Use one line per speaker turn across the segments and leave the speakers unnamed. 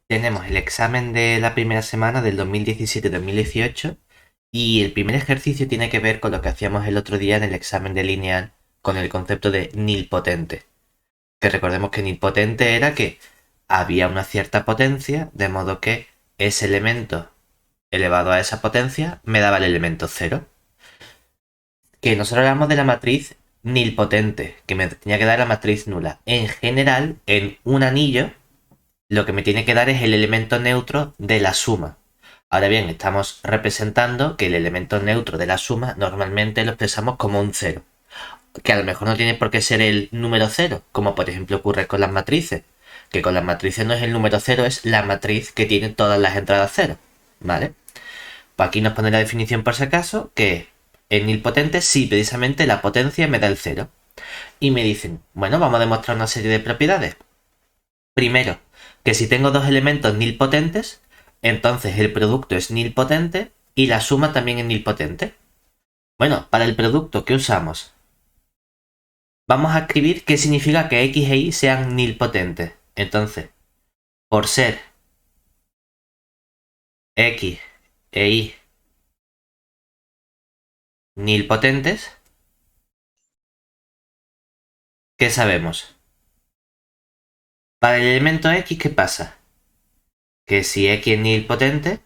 Tenemos el examen de la primera semana del 2017-2018 y el primer ejercicio tiene que ver con lo que hacíamos el otro día en el examen de lineal con el concepto de nilpotente. Que recordemos que nilpotente era que había una cierta potencia, de modo que ese elemento elevado a esa potencia me daba el elemento cero. Que nosotros hablamos de la matriz nilpotente, que me tenía que dar la matriz nula. En general, en un anillo, lo que me tiene que dar es el elemento neutro de la suma. Ahora bien, estamos representando que el elemento neutro de la suma normalmente lo expresamos como un cero, que a lo mejor no tiene por qué ser el número cero, como por ejemplo ocurre con las matrices, que con las matrices no es el número cero, es la matriz que tiene todas las entradas cero, ¿vale? Pues aquí nos pone la definición por si acaso, que en nilpotente sí, precisamente la potencia me da el cero. Y me dicen, bueno, vamos a demostrar una serie de propiedades. Primero, que si tengo dos elementos nilpotentes, entonces el producto es nilpotente y la suma también es nilpotente. Bueno, para el producto, ¿qué usamos? Vamos a escribir qué significa que X e Y sean nilpotentes. Entonces, por ser X e Y nilpotentes, ¿qué sabemos? Para el elemento X, ¿qué pasa? Que si X es nilpotente,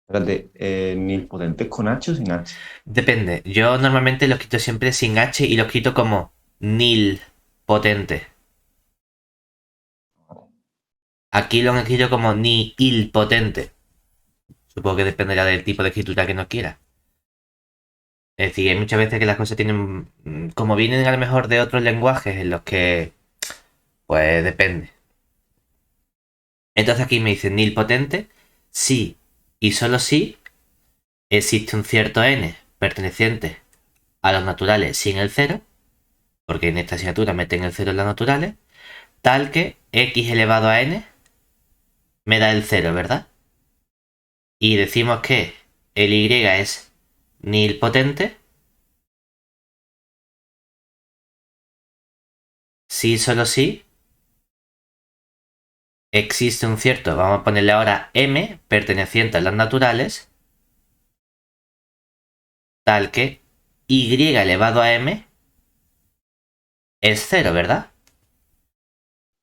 Espérate, ¿nilpotentes con H o sin H?
depende. Yo normalmente lo quito siempre sin H y lo quito como nilpotente. Aquí lo han escrito como nihilpotente. Supongo que dependerá del tipo de escritura que no quiera. Es decir, hay muchas veces que las cosas tienen. Como vienen a lo mejor de otros lenguajes en los que. Pues depende. Entonces aquí me dicen nilpotente si y solo si existe un cierto n perteneciente a los naturales sin el cero, porque en esta asignatura meten el cero en los naturales, tal que x elevado a n me da el cero, ¿verdad? Y decimos que el y es nilpotente si solo si existe un cierto, vamos a ponerle ahora m perteneciente a las naturales, tal que y elevado a m es cero, ¿verdad?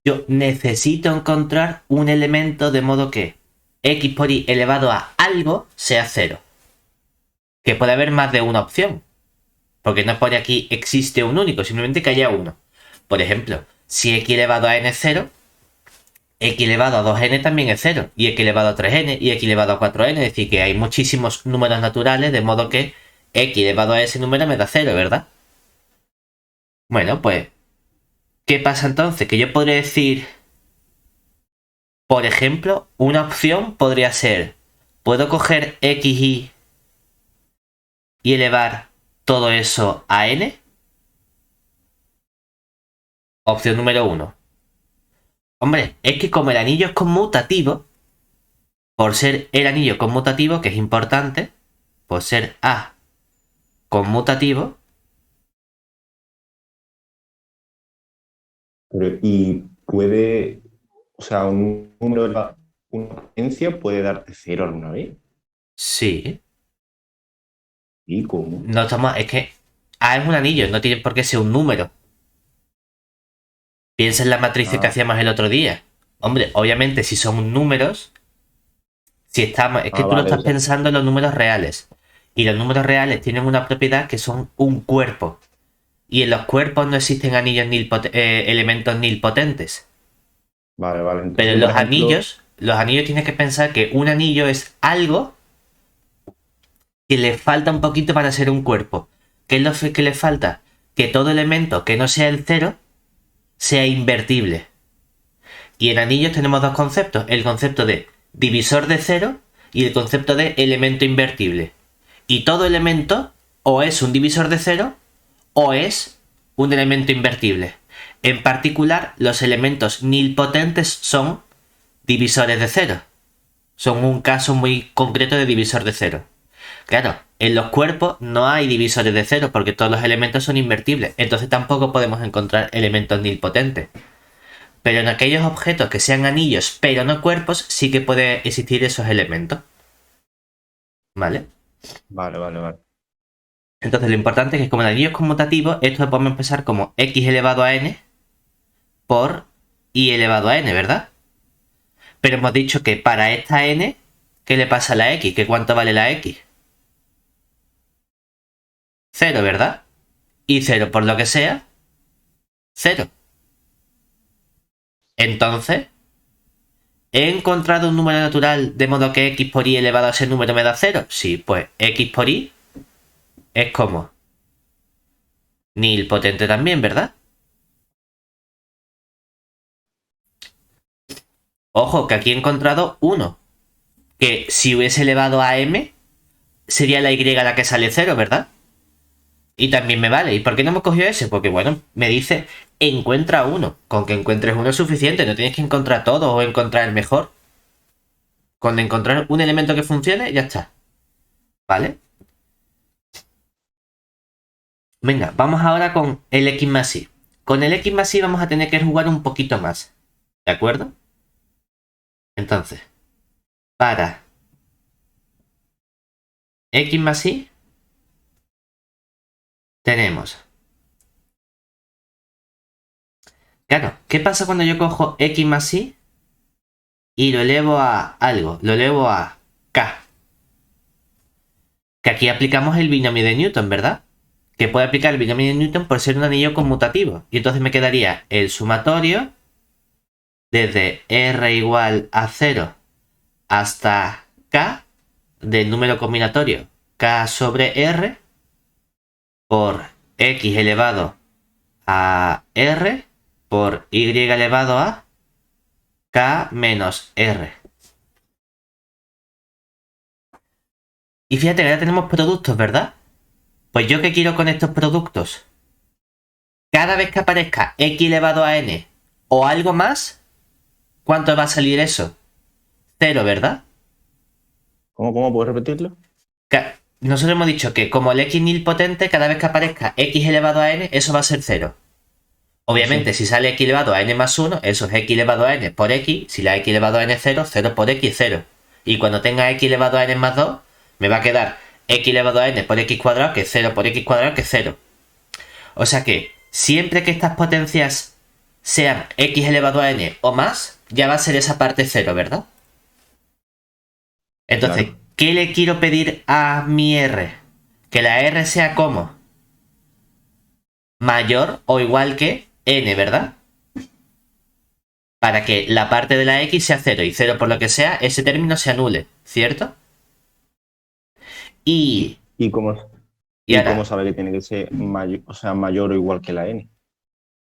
Yo necesito encontrar un elemento de modo que x por y elevado a algo sea cero. Que puede haber más de una opción. Porque no pone aquí existe un único, simplemente que haya uno. Por ejemplo, si x elevado a n es cero, x elevado a 2n también es cero. Y x elevado a 3n y x elevado a 4n. Es decir, que hay muchísimos números naturales, de modo que x elevado a ese número me da cero, ¿verdad? Bueno, pues, ¿qué pasa entonces? Que yo podría decir, por ejemplo, una opción podría ser, ¿puedo coger x y elevar todo eso a n? Opción número uno. Hombre, es que como el anillo es conmutativo, por ser el anillo conmutativo, que es importante, por ser A conmutativo,
Y puede, o sea, un número, una potencia puede darte cero alguna vez.
sí.
¿Y cómo?
No estamos, es que A es un anillo, no tiene por qué ser un número. Piensa en la matriz que
Ah,
hacíamos el otro día. Hombre, obviamente si son números, si estamos, es que tú lo
vale, o
estás
sea,
pensando en los números reales. Y los números reales tienen una propiedad que son un cuerpo. Y en los cuerpos no existen anillos elementos nilpotentes.
vale, vale.
Pero
Entonces,
en
por ejemplo,
los anillos tienes que pensar que un anillo es algo que le falta un poquito para ser un cuerpo. ¿Qué es lo que le falta? Que todo elemento que no sea el cero sea invertible. Y en anillos tenemos dos conceptos, el concepto de divisor de cero y el concepto de elemento invertible. Y todo elemento o es un divisor de cero o es un elemento invertible. En particular, los elementos nilpotentes son divisores de cero. Son un caso muy concreto de divisor de cero. Claro, en los cuerpos no hay divisores de cero porque todos los elementos son invertibles. Entonces tampoco podemos encontrar elementos nilpotentes. Pero en aquellos objetos que sean anillos pero no cuerpos, sí que puede existir esos elementos. ¿Vale?
Vale.
Entonces lo importante es que como el anillo es conmutativo, esto lo podemos empezar como x elevado a n por y elevado a n, ¿verdad? Pero hemos dicho que para esta n, ¿qué le pasa a la x? ¿Que cuánto vale la x? 0, ¿verdad? Y 0 por lo que sea, 0. Entonces, ¿he encontrado un número natural de modo que x por y elevado a ese número me da 0? Sí, pues x por y es como nilpotente también, ¿verdad? Ojo, que aquí he encontrado 1. Que si hubiese elevado a m, sería la y la que sale 0, ¿verdad? Y también me vale. ¿Y por qué no me cogió ese? Porque bueno, me dice encuentra 1. Con que encuentres 1 es suficiente. No tienes que encontrar todo o encontrar el mejor. Con encontrar un elemento que funcione, ya está. ¿Vale? Venga, vamos ahora con el x más y. Con el x más y vamos a tener que jugar un poquito más. ¿De acuerdo? Entonces, para x más y tenemos. Claro, ¿qué pasa cuando yo cojo x más y lo elevo a algo? Lo elevo a k. Que aquí aplicamos el binomio de Newton, ¿verdad? Que puede aplicar el binomio de Newton por ser un anillo conmutativo. Y entonces me quedaría el sumatorio desde r igual a 0 hasta k del número combinatorio k sobre r por x elevado a r por y elevado a k menos r. Y fíjate que ya tenemos productos, ¿verdad? Pues yo qué quiero con estos productos. Cada vez que aparezca x elevado a n o algo más, ¿cuánto va a salir eso? 0, ¿verdad?
¿Cómo puedes repetirlo?
Nosotros hemos dicho que como el x nilpotente, cada vez que aparezca x elevado a n, eso va a ser 0. Obviamente,
Sí.
si sale x elevado a n más 1, eso es x elevado a n por x. Si la x elevado a n es 0, 0 por x es 0. Y cuando tenga x elevado a n más 2, me va a quedar x elevado a n por x cuadrado, que es 0 por x cuadrado, que es 0. O sea que siempre que estas potencias sean x elevado a n o más, ya va a ser esa parte 0, ¿verdad? Entonces,
Claro.
¿qué le quiero pedir a mi r? Que la r sea como mayor o igual que n, ¿verdad? Para que la parte de la x sea 0 y 0 por lo que sea, ese término se anule, ¿cierto? Y,
¿Y cómo,
y
y cómo
ahora,
sabe que tiene que ser mayor, o sea, mayor o igual que la n?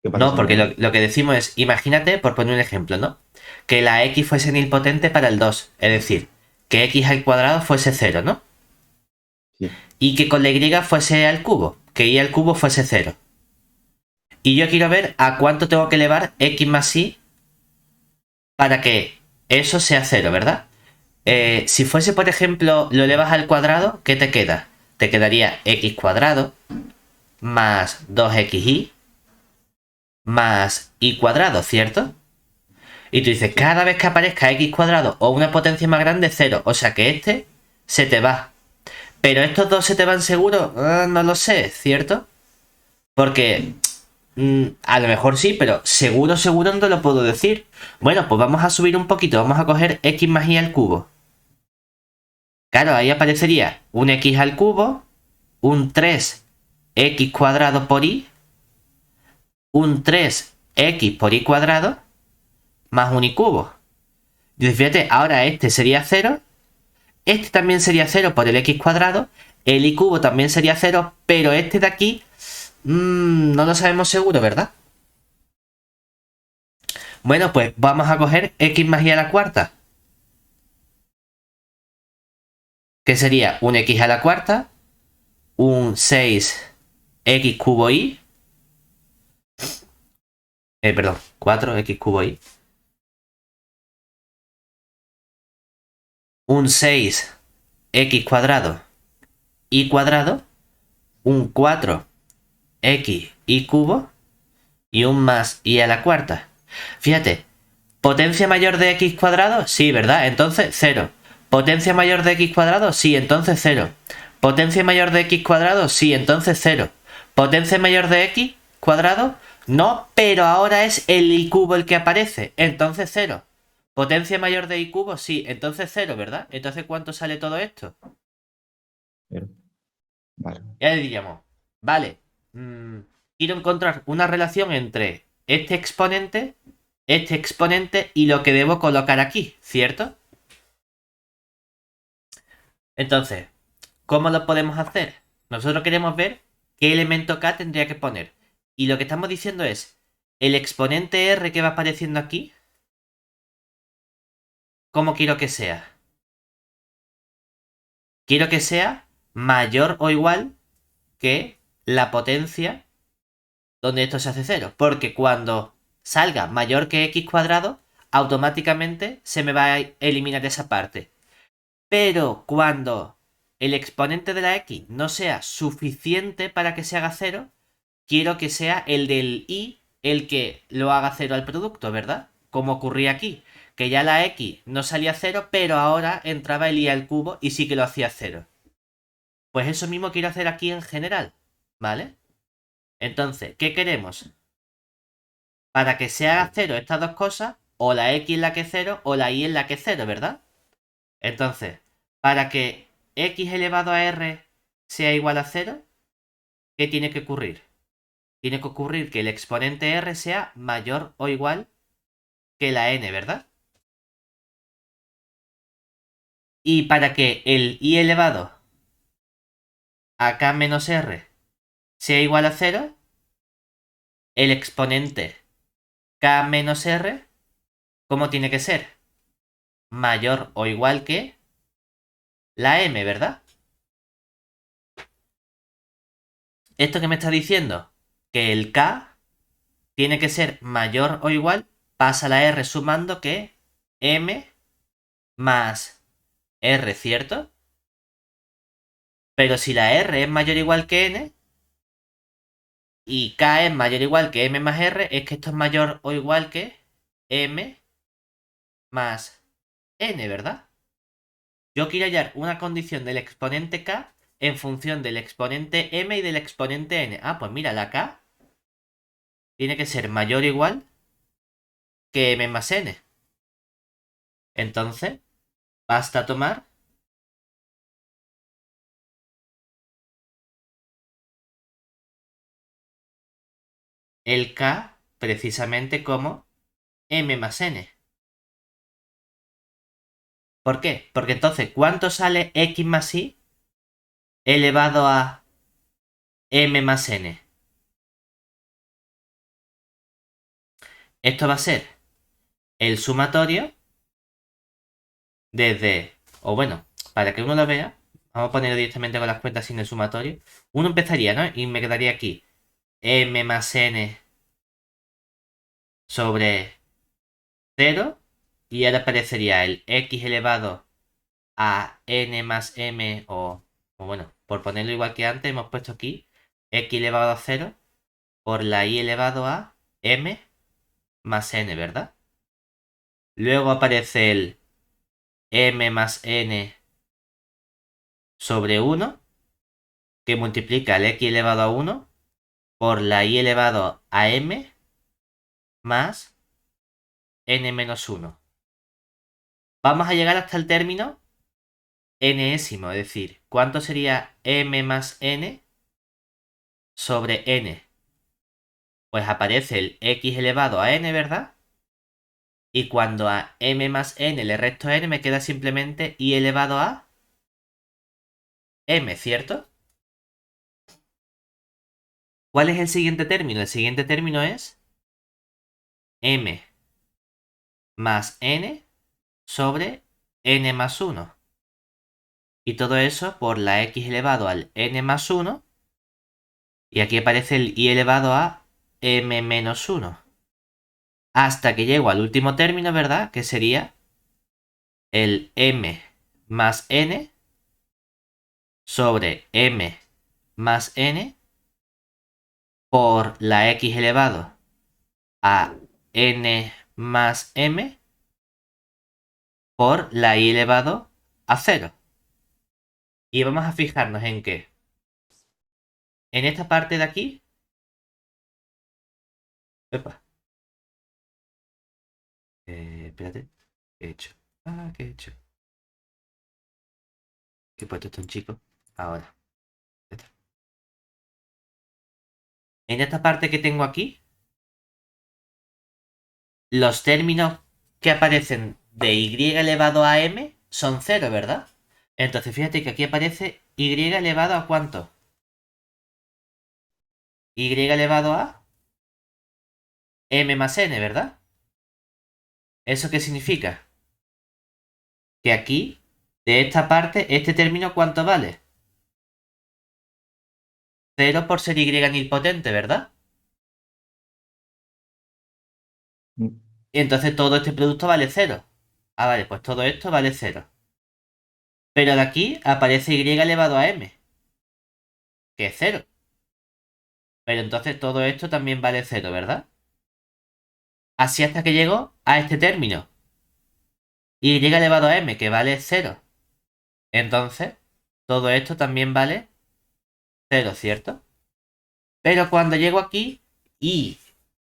¿Qué pasa
no,
si no es
porque
igual?
lo que decimos es, imagínate, por poner un ejemplo, ¿no? Que la x fuese nilpotente para el 2, es decir, que x al cuadrado fuese 0, ¿no?
Sí.
Y que con la y fuese al cubo, que y al cubo fuese 0. Y yo quiero ver a cuánto tengo que elevar x más y para que eso sea 0, ¿verdad? Si fuese, por ejemplo, lo elevas al cuadrado, ¿qué te queda? Te quedaría x cuadrado más 2xy más y cuadrado, ¿cierto? Y tú dices,
Sí.
cada vez que aparezca x cuadrado o una potencia más grande, 0. O sea que este se te va. Pero estos dos se te van seguro, no lo sé, ¿cierto? Porque a lo mejor sí, pero seguro no te lo puedo decir. Bueno, pues vamos a subir un poquito, vamos a coger x más y al cubo. Claro, ahí aparecería un x al cubo, un 3x cuadrado por y, un 3x por y cuadrado, más un y cubo. Y fíjate, ahora este sería 0, este también sería 0 por el x cuadrado, el y cubo también sería 0, pero este de aquí no lo sabemos seguro, ¿verdad? Bueno, pues vamos a coger x más y a la cuarta, que sería un x a la cuarta, un 6x cubo y, perdón, 4x cubo y, un 6x cuadrado y cuadrado, un 4x y cubo y un más y a la cuarta. Fíjate, ¿potencia mayor de x cuadrado? Sí, ¿verdad? Entonces, cero. ¿Potencia mayor de x cuadrado? Sí, entonces cero. ¿Potencia mayor de x cuadrado? Sí, entonces cero. ¿Potencia mayor de x cuadrado? No, pero ahora es el y cubo el que aparece, entonces cero. ¿Potencia mayor de y cubo? Sí, entonces cero, ¿verdad? Entonces, ¿cuánto sale todo esto?
Pero, vale.
Ya le diríamos, vale, mm, quiero encontrar una relación entre este exponente y lo que debo colocar aquí, ¿cierto? Entonces, ¿cómo lo podemos hacer? Nosotros queremos ver qué elemento k tendría que poner. Y lo que estamos diciendo es, el exponente r que va apareciendo aquí, ¿cómo quiero que sea? Quiero que sea mayor o igual que la potencia donde esto se hace cero. Porque cuando salga mayor que x cuadrado, automáticamente se me va a eliminar esa parte. Pero cuando el exponente de la x no sea suficiente para que se haga cero, quiero que sea el del y el que lo haga cero al producto, ¿verdad? Como ocurría aquí, que ya la x no salía cero, pero ahora entraba el y al cubo y sí que lo hacía cero. Pues eso mismo quiero hacer aquí en general, ¿vale? Entonces, ¿qué queremos? Para que se haga cero estas dos cosas, o la x en la que es cero o la y en la que es cero, ¿verdad? Entonces, para que x elevado a r sea igual a cero, ¿qué tiene que ocurrir? Tiene que ocurrir que el exponente r sea mayor o igual que la n, ¿verdad? Y para que el y elevado a k menos r sea igual a cero, el exponente k menos r, ¿cómo tiene que ser? Mayor o igual que la m, ¿verdad? ¿Esto qué me está diciendo? Que el k tiene que ser mayor o igual, pasa la r sumando que m más r, ¿cierto? Pero si la r es mayor o igual que n y k es mayor o igual que m más r, es que esto es mayor o igual que m más n, ¿verdad? Yo quiero hallar una condición del exponente k en función del exponente m y del exponente n. Ah, pues mira, la k tiene que ser mayor o igual que m más n. Entonces, basta tomar el k precisamente como m más n. ¿Por qué? Porque entonces, ¿cuánto sale x más y elevado a m más n? Esto va a ser el sumatorio desde, o bueno, para que uno lo vea, vamos a ponerlo directamente con las cuentas sin el sumatorio. Uno empezaría, ¿no? Y me quedaría aquí m más n sobre 0 y ahora aparecería el x elevado a n más m o bueno, por ponerlo igual que antes hemos puesto aquí x elevado a 0 por la y elevado a m más n, ¿verdad? Luego aparece el m más n sobre 1 que multiplica el x elevado a 1 por la y elevado a m más n menos 1. Vamos a llegar hasta el término nésimo, es decir, ¿cuánto sería m más n sobre n? Pues aparece el x elevado a n, ¿verdad? Y cuando a m más n le resto n, me queda simplemente y elevado a m, ¿cierto? ¿Cuál es el siguiente término? El siguiente término es m más n sobre n más 1. Y todo eso por la x elevado al n más 1. Y aquí aparece el y elevado a m menos 1. Hasta que llego al último término, ¿verdad? Que sería el m más n sobre m más n por la x elevado a n más m por la i elevado a 0. Y vamos a fijarnos en que en esta parte de aquí... Epa, espérate. ¿Qué he hecho? ¿Qué he hecho? ¿Qué he puesto esto en chico? Ahora. Ya está. En esta parte que tengo aquí, los términos que aparecen de y elevado a m son 0, ¿verdad? Entonces fíjate que aquí aparece y elevado a ¿cuánto? Y elevado a m más n, ¿verdad? ¿Eso qué significa? Que aquí, de esta parte, este término ¿cuánto vale? 0 por ser y nilpotente, ¿verdad?
Mm.
Y entonces todo este producto vale 0. Vale, pues todo esto vale 0. Pero de aquí aparece y elevado a m, que es 0. Pero entonces todo esto también vale 0, ¿verdad? Así hasta que llego a este término. Y elevado a m, que vale 0. Entonces, todo esto también vale 0, ¿cierto? Pero cuando llego aquí y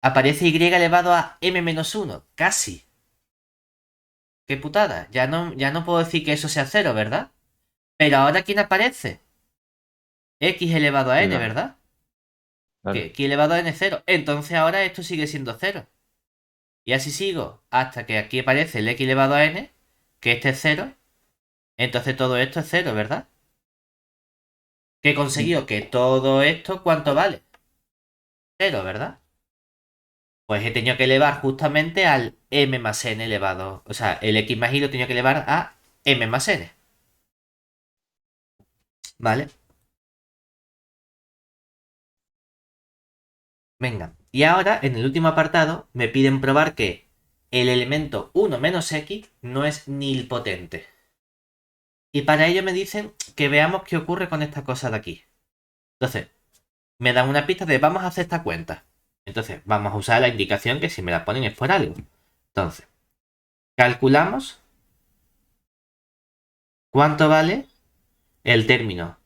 aparece y elevado a m menos 1, casi. Qué putada. Ya no puedo decir que eso sea 0, ¿verdad? Pero ahora ¿quién aparece? X elevado a n,
La-
¿verdad? Que
claro.
X elevado a n es 0. Entonces ahora esto sigue siendo 0. Y así sigo hasta que aquí aparece el X elevado a n, que este es 0. Entonces todo esto es 0, ¿verdad? Que he
Mm.
conseguido que todo esto, ¿cuánto vale? 0, ¿verdad? Pues he tenido que elevar justamente al m más n elevado. O sea, el x más y lo he tenido que elevar a m más n. ¿Vale? Venga. Y ahora, en el último apartado, me piden probar que el elemento 1 menos x no es nilpotente. Y para ello me dicen que veamos qué ocurre con esta cosa de aquí. Entonces, me dan una pista de vamos a hacer esta cuenta. Entonces, vamos a usar la indicación que si me la ponen es por algo. Entonces, calculamos cuánto vale el término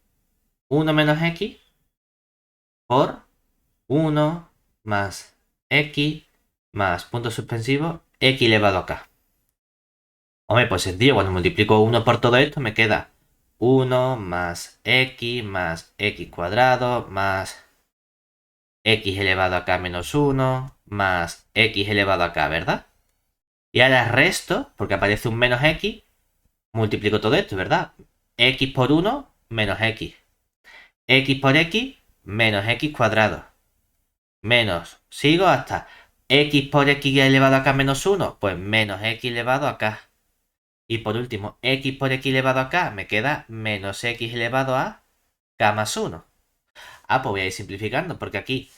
1 menos x por 1 más x más punto suspensivo x elevado a k. Hombre, pues sencillo, cuando multiplico 1 por todo esto me queda 1 más x cuadrado más x elevado a k menos 1 más x elevado a k, ¿verdad? Y ahora resto, porque aparece un menos x, multiplico todo esto, ¿verdad? X por 1 menos x. X por x menos x cuadrado. Menos, sigo hasta x por x elevado a k menos 1, pues menos x elevado a k. Y por último, x por x elevado a k me queda menos x elevado a k más 1. Pues voy a ir simplificando, porque aquí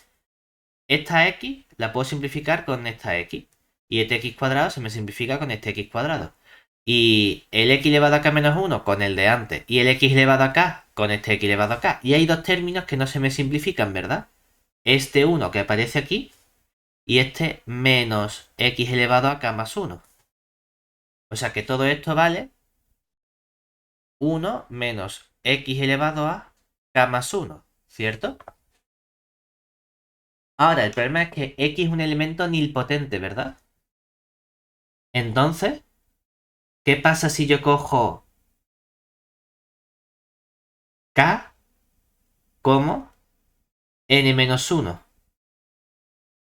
esta x la puedo simplificar con esta x. Y este x cuadrado se me simplifica con este x cuadrado. Y el x elevado a k menos 1 con el de antes. Y el x elevado a k con este x elevado a k. Y hay dos términos que no se me simplifican, ¿verdad? Este 1 que aparece aquí y este menos x elevado a k más 1. O sea que todo esto vale 1 menos x elevado a k más 1, ¿cierto? Ahora, el problema es que x es un elemento nilpotente, ¿verdad? Entonces, ¿qué pasa si yo cojo k como n menos 1?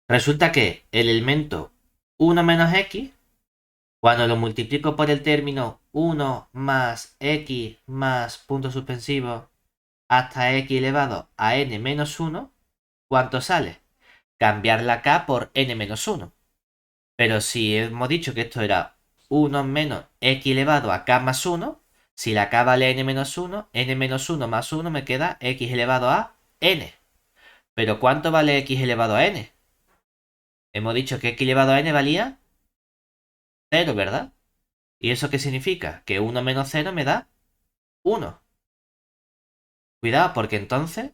Resulta que el elemento 1 menos x, cuando lo multiplico por el término 1 más x más punto suspensivo hasta x elevado a n menos 1, ¿cuánto sale? Cambiar la k por n menos 1. Pero si hemos dicho que esto era 1 menos x elevado a k más 1, si la k vale n menos 1 más 1 me queda x elevado a n. ¿Pero cuánto vale x elevado a n? Hemos dicho que x elevado a n valía 0, ¿verdad? ¿Y eso qué significa? Que 1 menos 0 me da 1. Cuidado, porque entonces,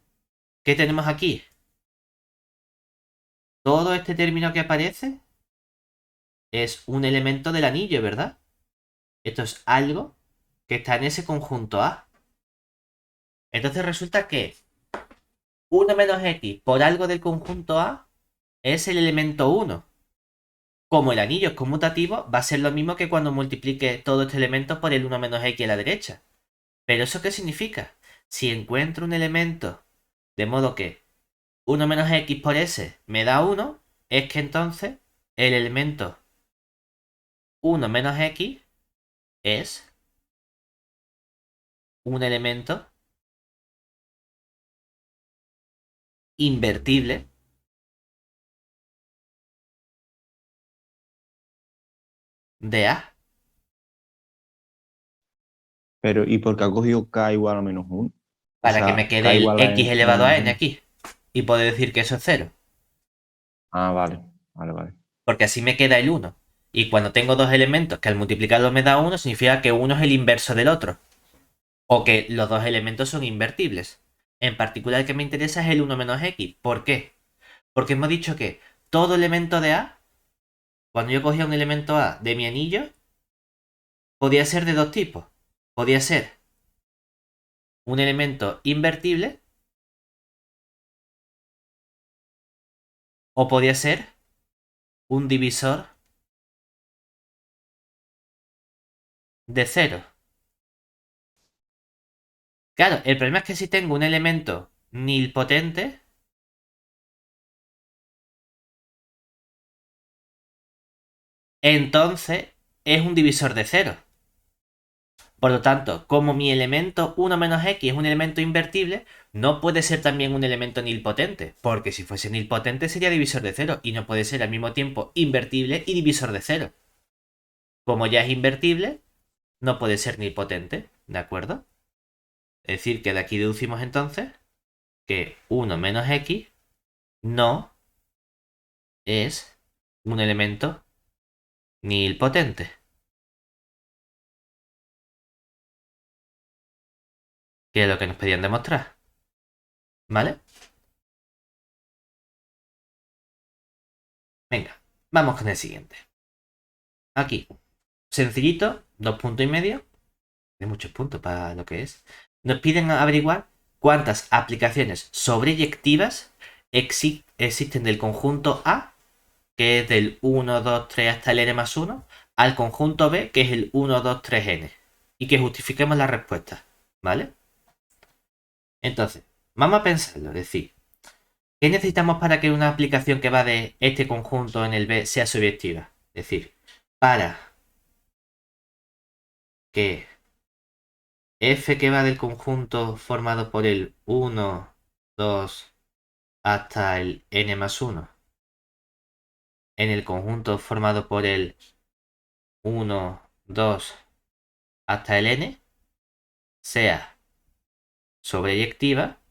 ¿qué tenemos aquí? Todo este término que aparece es un elemento del anillo, ¿verdad? Esto es algo que está en ese conjunto A. Entonces resulta que 1 - x por algo del conjunto A es el elemento 1. Como el anillo es conmutativo, va a ser lo mismo que cuando multiplique todo este elemento por el 1 - x a la derecha. ¿Pero eso qué significa? Si encuentro un elemento de modo que 1 - x por s me da 1, es que entonces el elemento 1 - x es un elemento invertible de A,
Pero, ¿y por qué ha cogido k igual a -1? O
para que me
sea,
quede
k
el
igual a
x elevado a n
n-1.
aquí y puedo decir que eso es cero,
Ah, vale, vale, vale.
porque así me queda el 1. Y cuando tengo dos elementos que al multiplicarlos me da 1, significa que uno es el inverso del otro, o que los dos elementos son invertibles. En particular, el que me interesa es el 1 - x. ¿Por qué? Porque hemos dicho que todo elemento de A, cuando yo cogía un elemento A de mi anillo, podía ser de dos tipos. Podía ser un elemento invertible o podía ser un divisor de cero. Claro, el problema es que si tengo un elemento nilpotente, entonces es un divisor de cero. Por lo tanto, como mi elemento 1 - x es un elemento invertible, no puede ser también un elemento nilpotente, porque si fuese nilpotente sería divisor de cero y no puede ser al mismo tiempo invertible y divisor de cero. Como ya es invertible, no puede ser nilpotente, ¿de acuerdo? Es decir, que de aquí deducimos entonces que 1 - x no es un elemento nilpotente, que es lo que nos pedían demostrar, ¿vale? Venga, vamos con el siguiente. Aquí, sencillito, 2 puntos y medio, de muchos puntos para lo que es. Nos piden averiguar cuántas aplicaciones sobreyectivas existen del conjunto A, que es del 1, 2, 3 hasta el n+1, al conjunto B, que es el 1, 2, 3, n. Y que justifiquemos la respuesta, ¿vale? Entonces, vamos a pensarlo, es decir, ¿qué necesitamos para que una aplicación que va de este conjunto en el B sea sobreyectiva? Es decir, para que f que va del conjunto formado por el 1, 2 hasta el n+1 en el conjunto formado por el 1, 2 hasta el n sea sobreyectiva,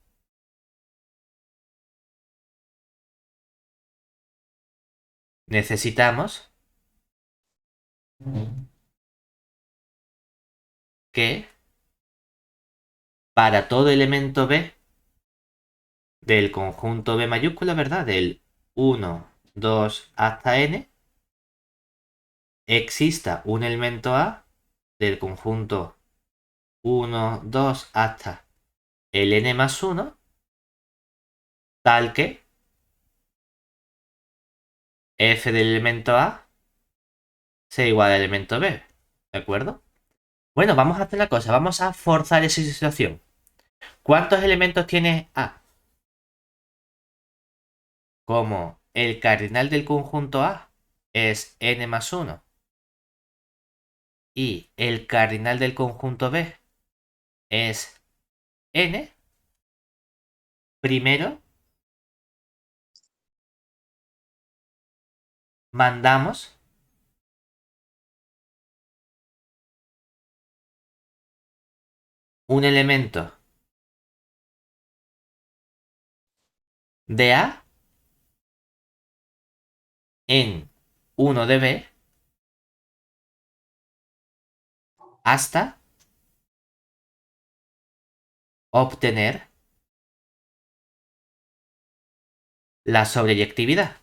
necesitamos que para todo elemento B del conjunto B mayúscula, ¿verdad? Del 1, 2 hasta n, exista un elemento A del conjunto 1, 2 hasta el n+1, tal que f del elemento A sea igual al elemento B, ¿de acuerdo? Bueno, vamos a hacer una cosa, vamos a forzar esa situación. ¿Cuántos elementos tiene A? Como el cardinal del conjunto A es n+1 y el cardinal del conjunto B es n, primero mandamos un elemento de A en 1 de B hasta obtener la sobreyectividad.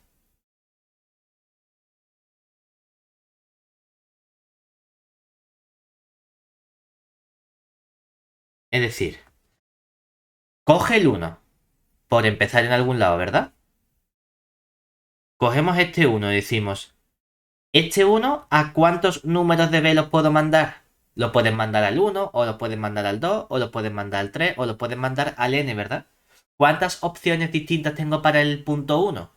Es decir, coge el uno por empezar en algún lado, ¿verdad? Cogemos este uno y decimos, ¿este uno a cuántos números de B los puedo mandar? Lo pueden mandar al uno o lo pueden mandar al 2 o lo pueden mandar al 3 o lo pueden mandar al n, ¿verdad? ¿Cuántas opciones distintas tengo para el punto uno?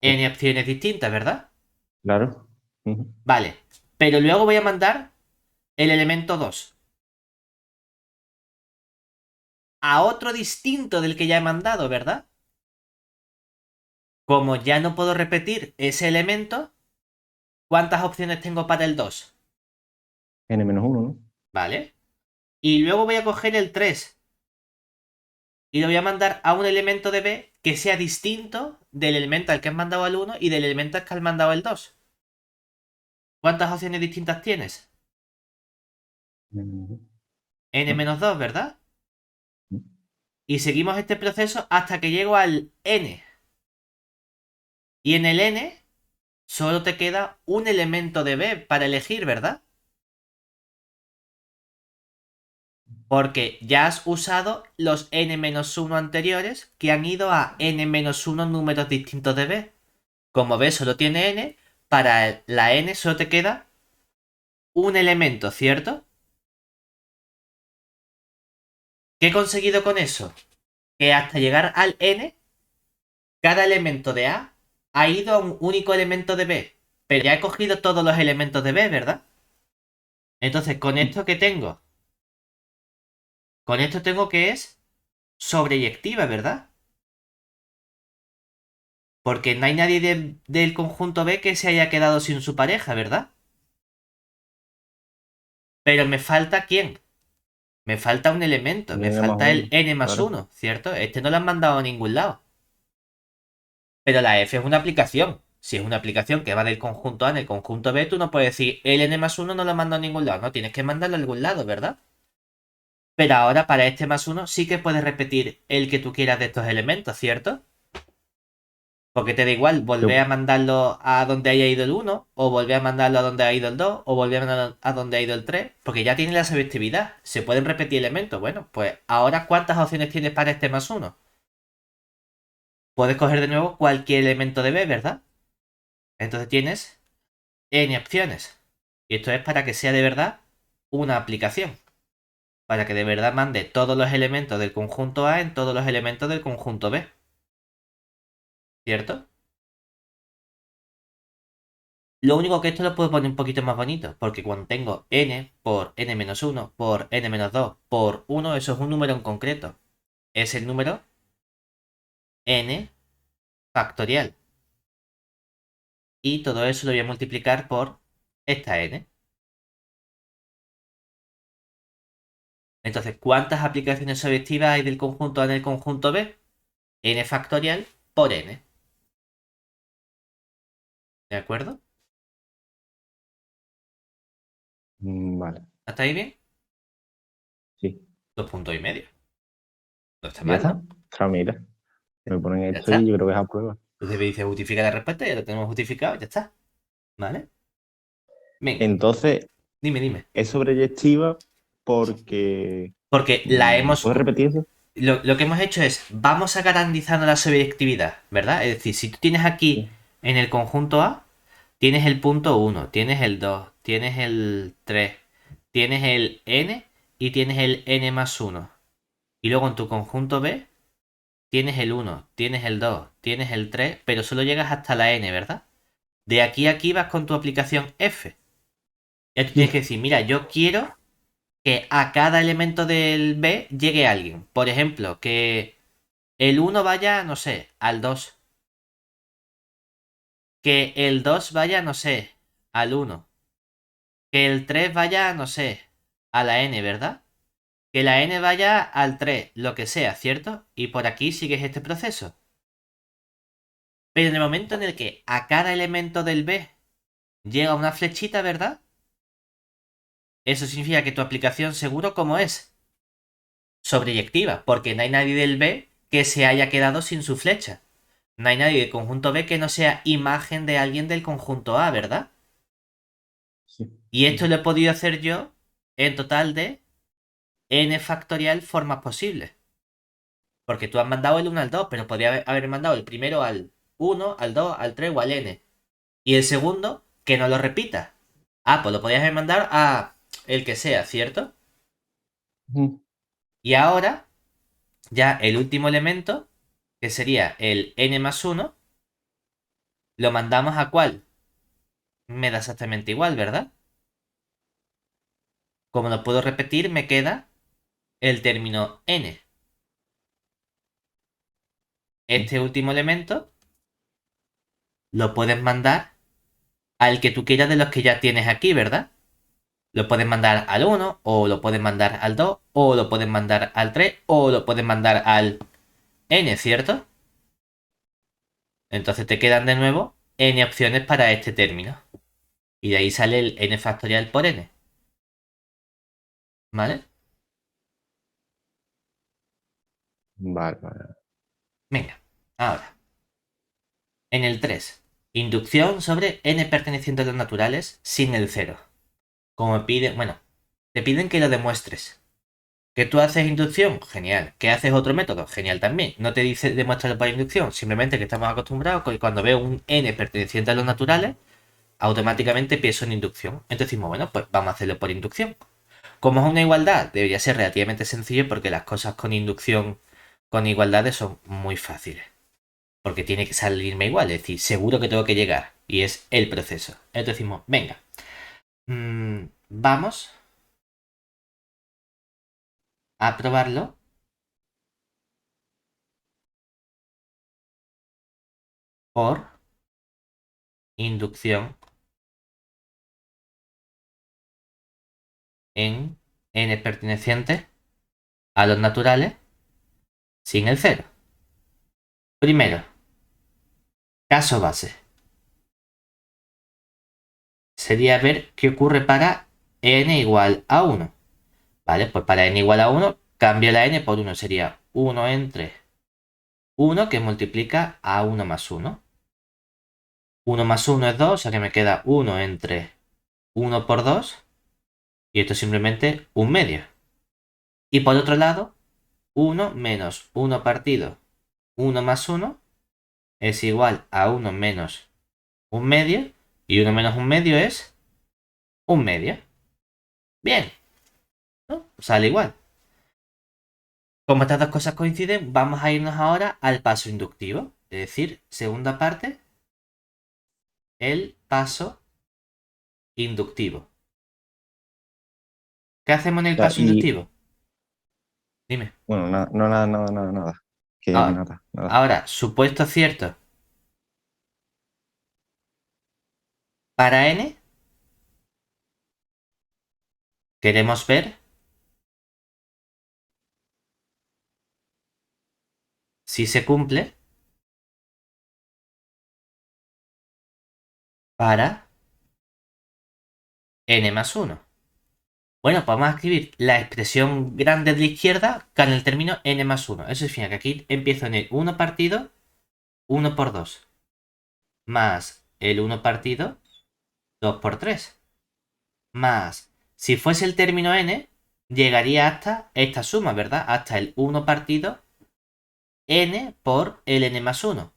Sí,
N opciones distintas, ¿verdad?
claro. Ujú.
Vale, pero luego voy a mandar el elemento 2 a otro distinto del que ya he mandado, ¿verdad? Como ya no puedo repetir ese elemento, ¿cuántas opciones tengo para el 2?
N-1, ¿no?
¿Vale? Y luego voy a coger el 3 y lo voy a mandar a un elemento de B que sea distinto del elemento al que has mandado al 1 y del elemento al que has mandado al 2. ¿Cuántas opciones distintas tienes?
N-1.
N-2, ¿verdad? Y seguimos este proceso hasta que llego al N. Y en el N solo te queda un elemento de B para elegir, ¿verdad? Porque ya has usado los n-1 anteriores que han ido a n-1 números distintos de B. Como B solo tiene n, para la n solo te queda un elemento, ¿cierto? ¿Qué he conseguido con eso? Que hasta llegar al n, cada elemento de A ha ido a un único elemento de B. Pero ya he cogido todos los elementos de B, ¿verdad? Entonces, con esto que tengo, con esto tengo que es sobreyectiva, ¿verdad? Porque no hay nadie del conjunto B que se haya quedado sin su pareja, ¿verdad? Pero me falta ¿quién? Me falta un elemento,
Un
me
N más
falta el
uno,
n más
claro.
1, ¿cierto? Este no lo han mandado a ningún lado. Pero la f es una aplicación. Si es una aplicación que va del conjunto A en el conjunto B, tú no puedes decir el n más 1 no lo mando a ningún lado. No, tienes que mandarlo a algún lado, ¿verdad? Pero ahora para este más 1 sí que puedes repetir el que tú quieras de estos elementos, ¿cierto? Porque te da igual volver
Yo,
a mandarlo a donde haya ido el uno, o volver a mandarlo a donde ha ido el 2, o volver a mandarlo a donde ha ido el 3, porque ya tiene la selectividad. Se pueden repetir elementos. Bueno, pues ahora ¿cuántas opciones tienes para este más uno? Puedes coger de nuevo cualquier elemento de B, ¿verdad? Entonces tienes n opciones. Y esto es para que sea de verdad una aplicación. Para que de verdad mande todos los elementos del conjunto A en todos los elementos del conjunto B. ¿Cierto? Lo único que esto lo puedo poner un poquito más bonito, porque cuando tengo n por n-1 por n-2 por 1, eso es un número en concreto. Es el número n factorial. Y todo eso lo voy a multiplicar por esta n. Entonces, ¿cuántas aplicaciones sobreactivas hay del conjunto A en el conjunto B? N factorial por n. ¿De acuerdo?
vale,
¿Hasta ahí bien?
sí.
2,5 puntos. No está
¿Ya
mal,
está?
¿no?
Claro, mira, me ponen
Ya
esto y
está.
yo creo que es a prueba.
Entonces me dice justifica la respuesta, ya lo tenemos justificado, ya está. ¿Vale? Venga,
Entonces,
dime.
es sobreyectiva porque...
Porque la hemos.
¿Puedes repetir eso?
Lo que hemos hecho es, vamos a garantizando la sobreactividad, ¿verdad? Es decir, si tú tienes aquí
Sí.
en el conjunto A, tienes el punto uno, tienes el 2, tienes el 3, tienes el n y tienes el n más uno. Y luego en tu conjunto B, tienes el uno, tienes el 2, tienes el 3, pero solo llegas hasta la n, ¿verdad? De aquí a aquí vas con tu aplicación F. Ya tú tienes que
Sí.
decir, mira, yo quiero que a cada elemento del B llegue alguien. Por ejemplo, que el uno vaya, no sé, al 2. Que el 2 vaya, no sé, al uno. Que el 3 vaya, no sé, a la n, ¿verdad? Que la n vaya al 3, lo que sea, ¿cierto? Y por aquí sigues este proceso. Pero en el momento en el que a cada elemento del B llega una flechita, ¿verdad? Eso significa que tu aplicación seguro como es sobreyectiva, porque no hay nadie del B que se haya quedado sin su flecha. No hay nadie del conjunto B que no sea imagen de alguien del conjunto A, ¿verdad?
Sí.
Y esto lo he podido hacer yo en total de n factorial formas posibles. Porque tú has mandado el 1 al 2, pero podría haber mandado el primero al 1, al 2, al 3 o al n. Y el segundo, que no lo repita. Ah, pues lo podías haber mandado a el que sea, ¿cierto?
Ujú.
Y ahora, ya el último elemento, que sería el n más 1, lo mandamos a cuál. Me da exactamente igual, ¿verdad? Como lo puedo repetir, me queda el término n. Este último elemento lo puedes mandar al que tú quieras de los que ya tienes aquí, ¿verdad? Lo puedes mandar al 1, o lo puedes mandar al 2, o lo puedes mandar al 3, o lo puedes mandar al n, ¿cierto? Entonces te quedan de nuevo n opciones para este término. Y de ahí sale el n factorial por n. ¿Vale?
Vale, vale.
Venga, ahora. En el 3. Inducción sobre n perteneciente a los naturales sin el 0. Como me piden, bueno, te piden que lo demuestres. ¿Que tú haces inducción? Genial. ¿Que haces otro método? Genial también. No te dice demuéstralo por inducción, simplemente que estamos acostumbrados que cuando veo un n perteneciente a los naturales, automáticamente pienso en inducción. Entonces decimos, bueno, pues vamos a hacerlo por inducción. Como es una igualdad, debería ser relativamente sencillo porque las cosas con inducción, con igualdades son muy fáciles. Porque tiene que salirme igual, es decir, seguro que tengo que llegar. Y es el proceso. Entonces decimos, venga, vamos a probarlo por inducción en n perteneciente a los naturales sin el cero. Primero, caso base. Sería ver qué ocurre para n igual a 1. Vale, pues para n igual a 1, cambio la n por 1. Sería 1 entre 1 que multiplica a 1 más 1. 1 más 1 es 2, o sea que me queda 1 entre 1 por 2. Y esto es simplemente un medio. Y por otro lado, 1 menos 1 partido 1 más 1 es igual a 1 menos un medio. Y 1 menos un medio es un medio. Bien, ¿no? Sale igual. Como estas dos cosas coinciden, vamos a irnos ahora al paso inductivo. Es decir, segunda parte, el paso inductivo. ¿Qué hacemos en el
Sea,
paso
y
inductivo? Dime.
bueno, no, nada, nada, nada, nada. Que
Ahora,
nada, nada.
ahora, supuesto cierto. Para n, queremos ver si se cumple para n más 1. Bueno, pues vamos a escribir la expresión grande de la izquierda con el término n más 1. Eso significa que aquí empiezo en el 1 partido 1 por 2 más el 1 partido 2 por 3 más, si fuese el término n, llegaría hasta esta suma, ¿verdad? Hasta el 1 partido n por el n más 1.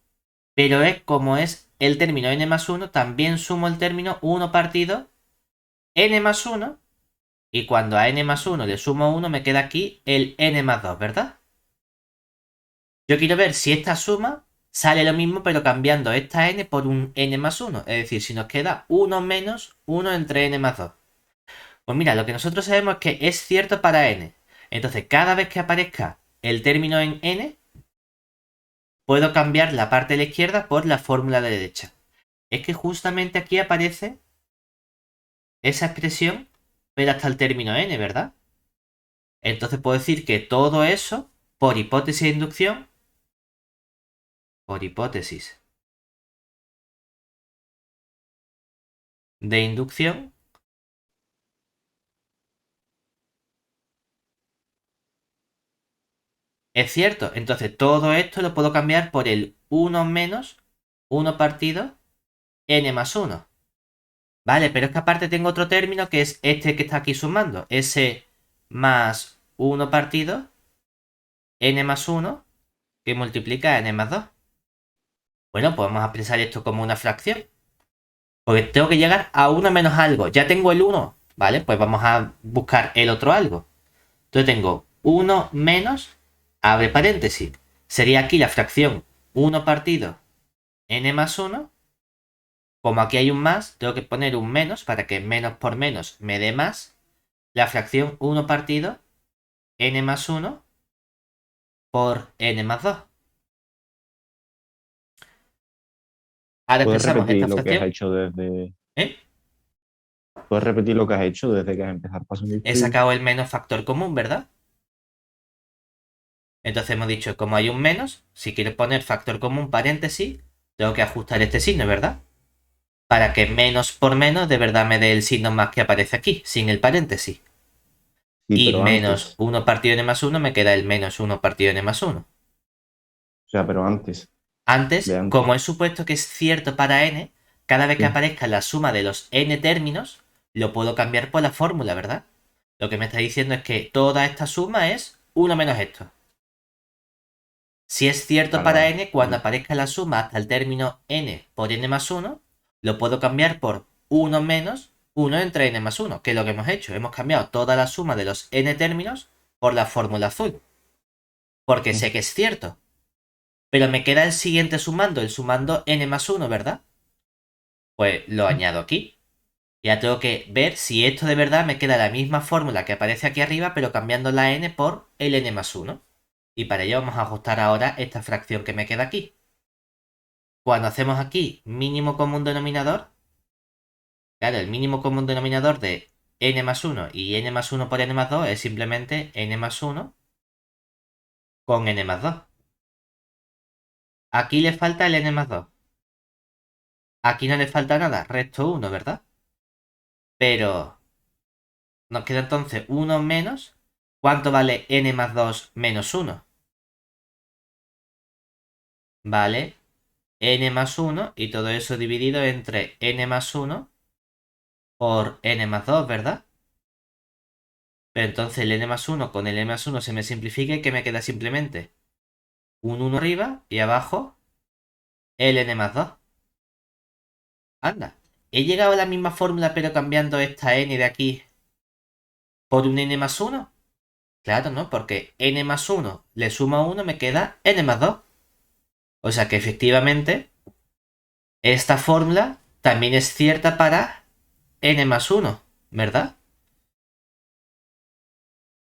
Pero es como es el término n más 1, también sumo el término 1 partido n más 1. Y cuando a n más 1 le sumo 1, me queda aquí el n más 2, ¿verdad? Yo quiero ver si esta suma sale lo mismo, pero cambiando esta n por un n más 1. Es decir, si nos queda 1 menos 1 entre n más 2. Pues mira, lo que nosotros sabemos es que es cierto para n. Entonces, cada vez que aparezca el término en n, puedo cambiar la parte de la izquierda por la fórmula de la derecha. Es que justamente aquí aparece esa expresión, pero hasta el término n, ¿verdad? Entonces puedo decir que todo eso, por hipótesis de inducción, por hipótesis de inducción, es cierto. Entonces todo esto lo puedo cambiar por el 1 menos 1 partido n más 1. Vale, pero es que aparte tengo otro término que es este que está aquí sumando. S más 1 partido n más 1 que multiplica n más 2. Bueno, pues vamos a pensar esto como una fracción. Porque tengo que llegar a 1 menos algo. Ya tengo el 1. Vale, pues vamos a buscar el otro algo. Entonces tengo 1 menos, abre paréntesis. Sería aquí la fracción 1 partido n más 1. Como aquí hay un más, tengo que poner un menos para que menos por menos me dé más. La fracción 1 partido n más 1 por n más 2. Ahora
¿Puedes
expresamos
repetir
esta
lo que has
fracción.
hecho desde...
¿Eh?
¿Puedes repetir lo que has hecho desde que has empezado el paso
He
inductivo?
sacado el menos factor común, ¿verdad? Entonces hemos dicho, como hay un menos, si quiero poner factor común paréntesis, tengo que ajustar este signo, ¿verdad? Para que menos por menos de verdad me dé el signo más que aparece aquí, sin el paréntesis.
Sí,
Y
pero
menos
antes.
1 partido n más 1 me queda el menos 1 partido n más 1.
O sea, pero antes. De
Antes,
antes.
como he supuesto que es cierto para n, cada vez que
Sí.
aparezca la suma de los n términos, lo puedo cambiar por la fórmula, ¿verdad? Lo que me está diciendo es que toda esta suma es 1 menos esto. Si es cierto
Vale,
para
vale.
n, cuando aparezca la suma hasta el término n por n más 1, lo puedo cambiar por 1 menos 1 entre n más 1, que es lo que hemos hecho. Hemos cambiado toda la suma de los n términos por la fórmula azul, porque sé que es cierto. Pero me queda el siguiente sumando, el sumando n más 1, ¿verdad? Pues lo añado aquí. Ya tengo que ver si esto de verdad me queda la misma fórmula que aparece aquí arriba, pero cambiando la n por el n más 1. Y para ello vamos a ajustar ahora esta fracción que me queda aquí. Cuando hacemos aquí mínimo común denominador, claro, el mínimo común denominador de n más 1 y n más 1 por n más 2 es simplemente n más 1 con n más 2. Aquí le falta el n más 2. Aquí no le falta nada, resto 1, ¿verdad? Pero nos queda entonces 1 menos. ¿Cuánto vale n más 2 menos 1? Vale n más 1 y todo eso dividido entre n más 1 por n más 2, ¿verdad? Pero entonces el n más 1 con el n más 1 se me simplifica y que me queda simplemente un 1 arriba y abajo el n más 2. Anda, he llegado a la misma fórmula pero cambiando esta n de aquí por un n más 1. Claro, ¿no? Porque n más 1 le sumo a 1 me queda n más 2. O sea que efectivamente esta fórmula también es cierta para n más 1, ¿verdad?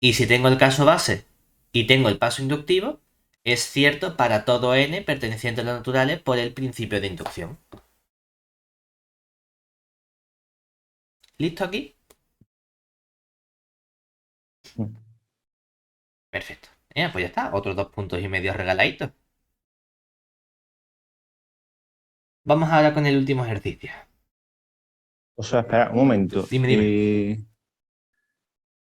Y si tengo el caso base y tengo el paso inductivo, es cierto para todo n perteneciente a los naturales por el principio de inducción. ¿Listo aquí? Perfecto. Pues ya está, otros 2,5 puntos regaladitos. Vamos ahora con el último ejercicio.
O sea, espera un momento.
Dime, dime.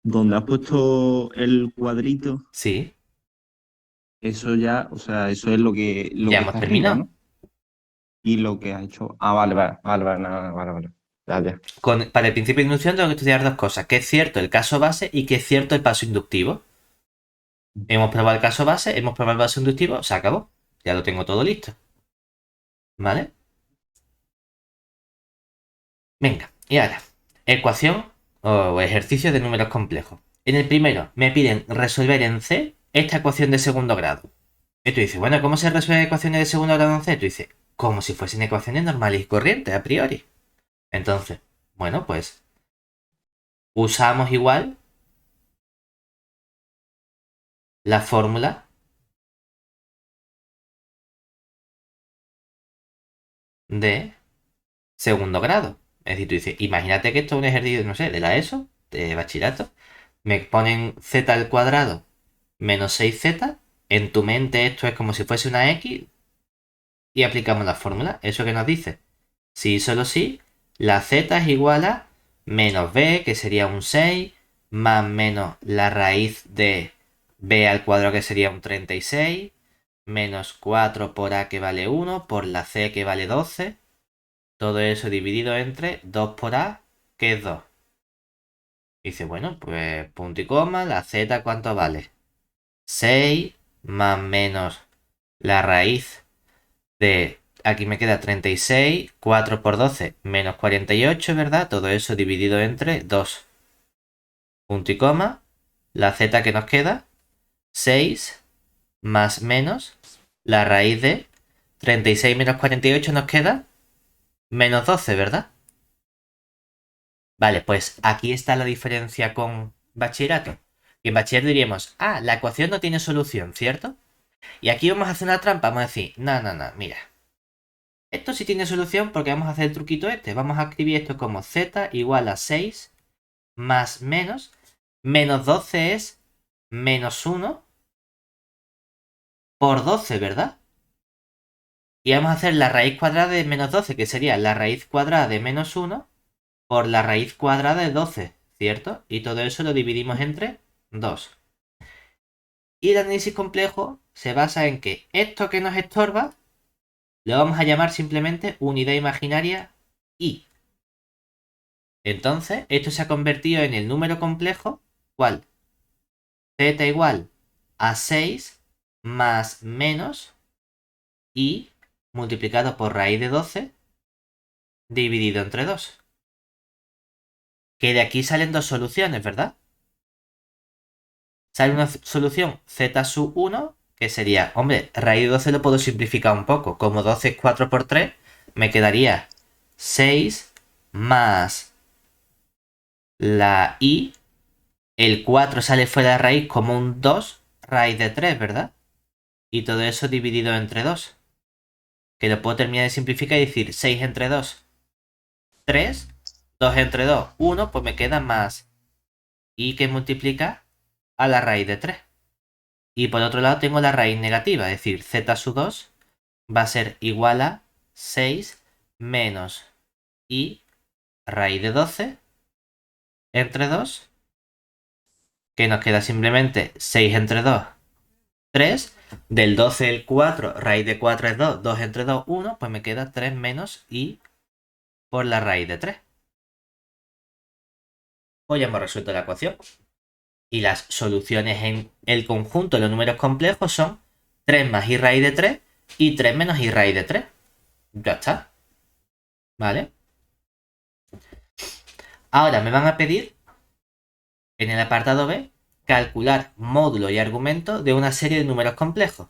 Donde has puesto el cuadrito,
Sí,
eso ya, o sea, eso es lo
ya
que
hemos
está arriba,
terminado.
¿no? Y lo que has hecho. Ah, vale, vale, vale, vale, nada, vale, vale. Ya, ya.
Para el principio de inducción tengo que estudiar dos cosas, que es cierto el caso base y que es cierto el paso inductivo. Hemos probado el caso base, hemos probado el paso inductivo, se acabó. Ya lo tengo todo listo. ¿Vale? Venga, y ahora, ecuación o ejercicio de números complejos. En el primero me piden resolver en C esta ecuación de segundo grado. Y tú dices, bueno, ¿cómo se resuelven ecuaciones de segundo grado en C? Tú dices, como si fuesen ecuaciones normales y corrientes a priori. Entonces, bueno, pues usamos igual la fórmula de segundo grado. Es decir, tú dices, imagínate que esto es un ejercicio, no sé, de la ESO, de bachillerato. Me ponen z al cuadrado menos 6z. En tu mente esto es como si fuese una x y aplicamos la fórmula. ¿Eso que nos dice? Si solo si, la z es igual a menos b, que sería un 6, más menos la raíz de b al cuadrado, que sería un 36, menos 4 por a, que vale 1, por la c, que vale 12, Todo eso dividido entre 2 por a, que es 2. Dice, bueno, pues punto y coma, la z, ¿cuánto vale? 6 más menos la raíz de... Aquí me queda 36, 4 por 12 menos 48, ¿verdad? Todo eso dividido entre 2. Punto y coma. La z que nos queda, 6 más menos la raíz de 36 menos 48 nos queda menos 12, ¿verdad? Vale, pues aquí está la diferencia con bachillerato. Y en bachiller diríamos, ah, la ecuación no tiene solución, ¿cierto? Y aquí vamos a hacer una trampa, vamos a decir, no, no, no, mira. Esto sí tiene solución porque vamos a hacer el truquito este. Vamos a escribir esto como z igual a 6 más menos. Menos 12 es menos 1 por 12, ¿verdad? Y vamos a hacer la raíz cuadrada de menos 12, que sería la raíz cuadrada de menos 1 por la raíz cuadrada de 12, ¿cierto? Y todo eso lo dividimos entre 2. Y el análisis complejo se basa en que esto que nos estorba lo vamos a llamar simplemente unidad imaginaria y. Entonces, esto se ha convertido en el número complejo, ¿cuál? Z igual a 6 más menos y multiplicado por raíz de 12 dividido entre 2. Que de aquí salen dos soluciones, ¿verdad? Sale una solución z sub 1, que sería, hombre, raíz de 12 lo puedo simplificar un poco. Como 12 es 4 por 3, me quedaría 6 más la i. El 4 sale fuera de raíz como un 2 raíz de 3, ¿verdad? Y todo eso dividido entre 2. Que lo puedo terminar de simplificar y decir 6 entre 2, 3. 2 entre 2, 1, pues me queda más i que multiplica a la raíz de 3. Y por otro lado tengo la raíz negativa, es decir, z sub 2 va a ser igual a 6 menos i raíz de 12 entre 2, que nos queda simplemente 6 entre 2, 3. Del 12 el 4, raíz de 4 es 2, 2 entre 2, 1, pues me queda 3 menos i por la raíz de 3. Pues ya hemos resuelto la ecuación. Y las soluciones en el conjunto de los números complejos son 3 más i raíz de 3 y 3 menos i raíz de 3. Ya está. ¿Vale? Ahora me van a pedir, en el apartado B, calcular módulo y argumento de una serie de números complejos.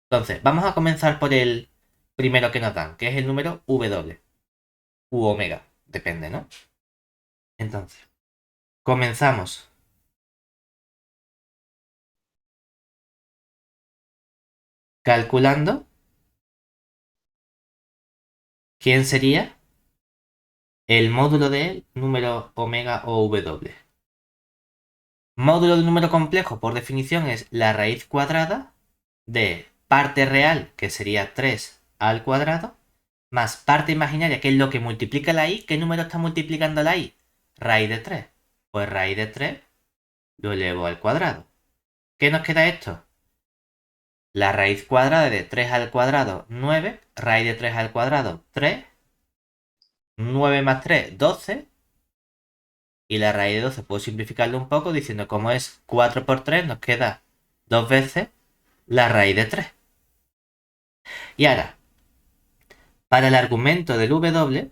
Entonces, vamos a comenzar por el primero que nos dan, que es el número W u omega. Depende, ¿no? Entonces, comenzamos calculando quién sería el módulo del número omega o W. Módulo de un número complejo, por definición, es la raíz cuadrada de parte real, que sería 3 al cuadrado, más parte imaginaria, que es lo que multiplica la i. ¿Qué número está multiplicando la i? Raíz de 3. Pues raíz de 3 lo elevo al cuadrado. ¿Qué nos queda esto? La raíz cuadrada de 3 al cuadrado, 9. Raíz de 3 al cuadrado, 3. 9 más 3, 12. Y la raíz de 12 puedo simplificarlo un poco diciendo como es 4 por 3, nos queda 2 veces la raíz de 3. Y ahora, para el argumento del W,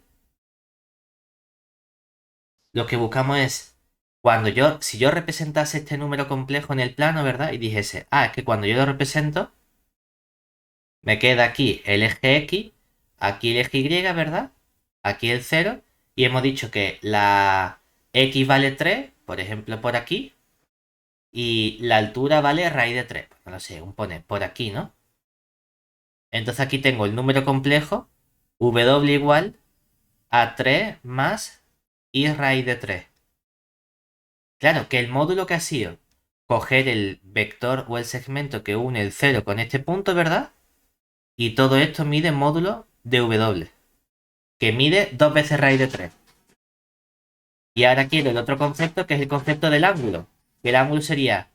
lo que buscamos es, si yo representase este número complejo en el plano, ¿verdad? Y dijese, es que cuando yo lo represento, me queda aquí el eje X, aquí el eje Y, ¿verdad? Aquí el 0, y hemos dicho que la X vale 3, por ejemplo, por aquí, y la altura vale raíz de 3. No lo sé, pone por aquí, ¿no? Entonces aquí tengo el número complejo, W igual a 3 más I raíz de 3. Claro, que el módulo que ha sido coger el vector o el segmento que une el 0 con este punto, ¿verdad? Y todo esto mide módulo de W, que mide 2 veces raíz de 3. Y ahora quiero el otro concepto, que es el concepto del ángulo. El ángulo sería,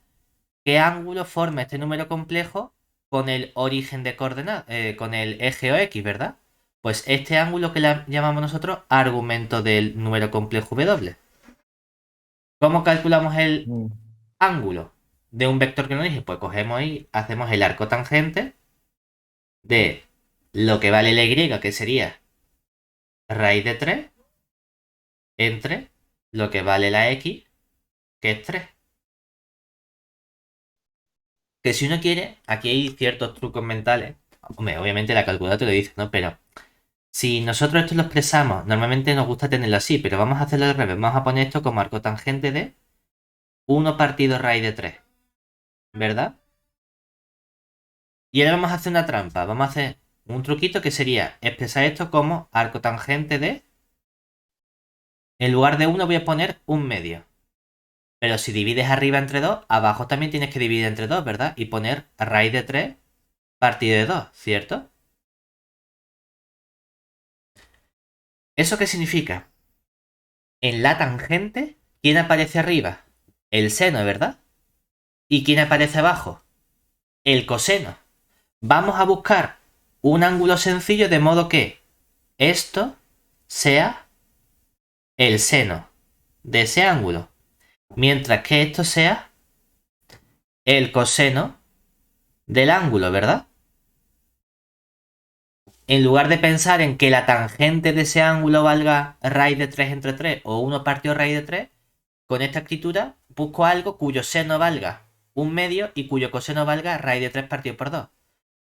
¿qué ángulo forma este número complejo con el origen de coordenadas, con el eje o X, ¿verdad? Pues este ángulo que le llamamos nosotros argumento del número complejo W. ¿Cómo calculamos el
Mm.
ángulo de un vector que nos dije? Pues cogemos y hacemos el arco tangente de lo que vale la Y, que sería raíz de 3, entre lo que vale la X, que es 3. Que si uno quiere, aquí hay ciertos trucos mentales. Hombre, obviamente la calculadora te lo dice, ¿no? Pero si nosotros esto lo expresamos, normalmente nos gusta tenerlo así, pero vamos a hacerlo al revés. Vamos a poner esto como arco tangente de 1 partido raíz de 3, ¿verdad? Y ahora vamos a hacer una trampa. Vamos a hacer un truquito que sería expresar esto como arco tangente de... En lugar de 1 voy a poner un medio. Pero si divides arriba entre 2, abajo también tienes que dividir entre 2, ¿verdad? Y poner raíz de 3 partido de 2, ¿cierto? ¿Eso qué significa? En la tangente, ¿quién aparece arriba? El seno, ¿verdad? ¿Y quién aparece abajo? El coseno. Vamos a buscar un ángulo sencillo de modo que esto sea el seno de ese ángulo, mientras que esto sea el coseno del ángulo, ¿verdad? En lugar de pensar en que la tangente de ese ángulo valga raíz de 3 entre 3 o 1 partido raíz de 3, con esta escritura busco algo cuyo seno valga un medio y cuyo coseno valga raíz de 3 partido por 2.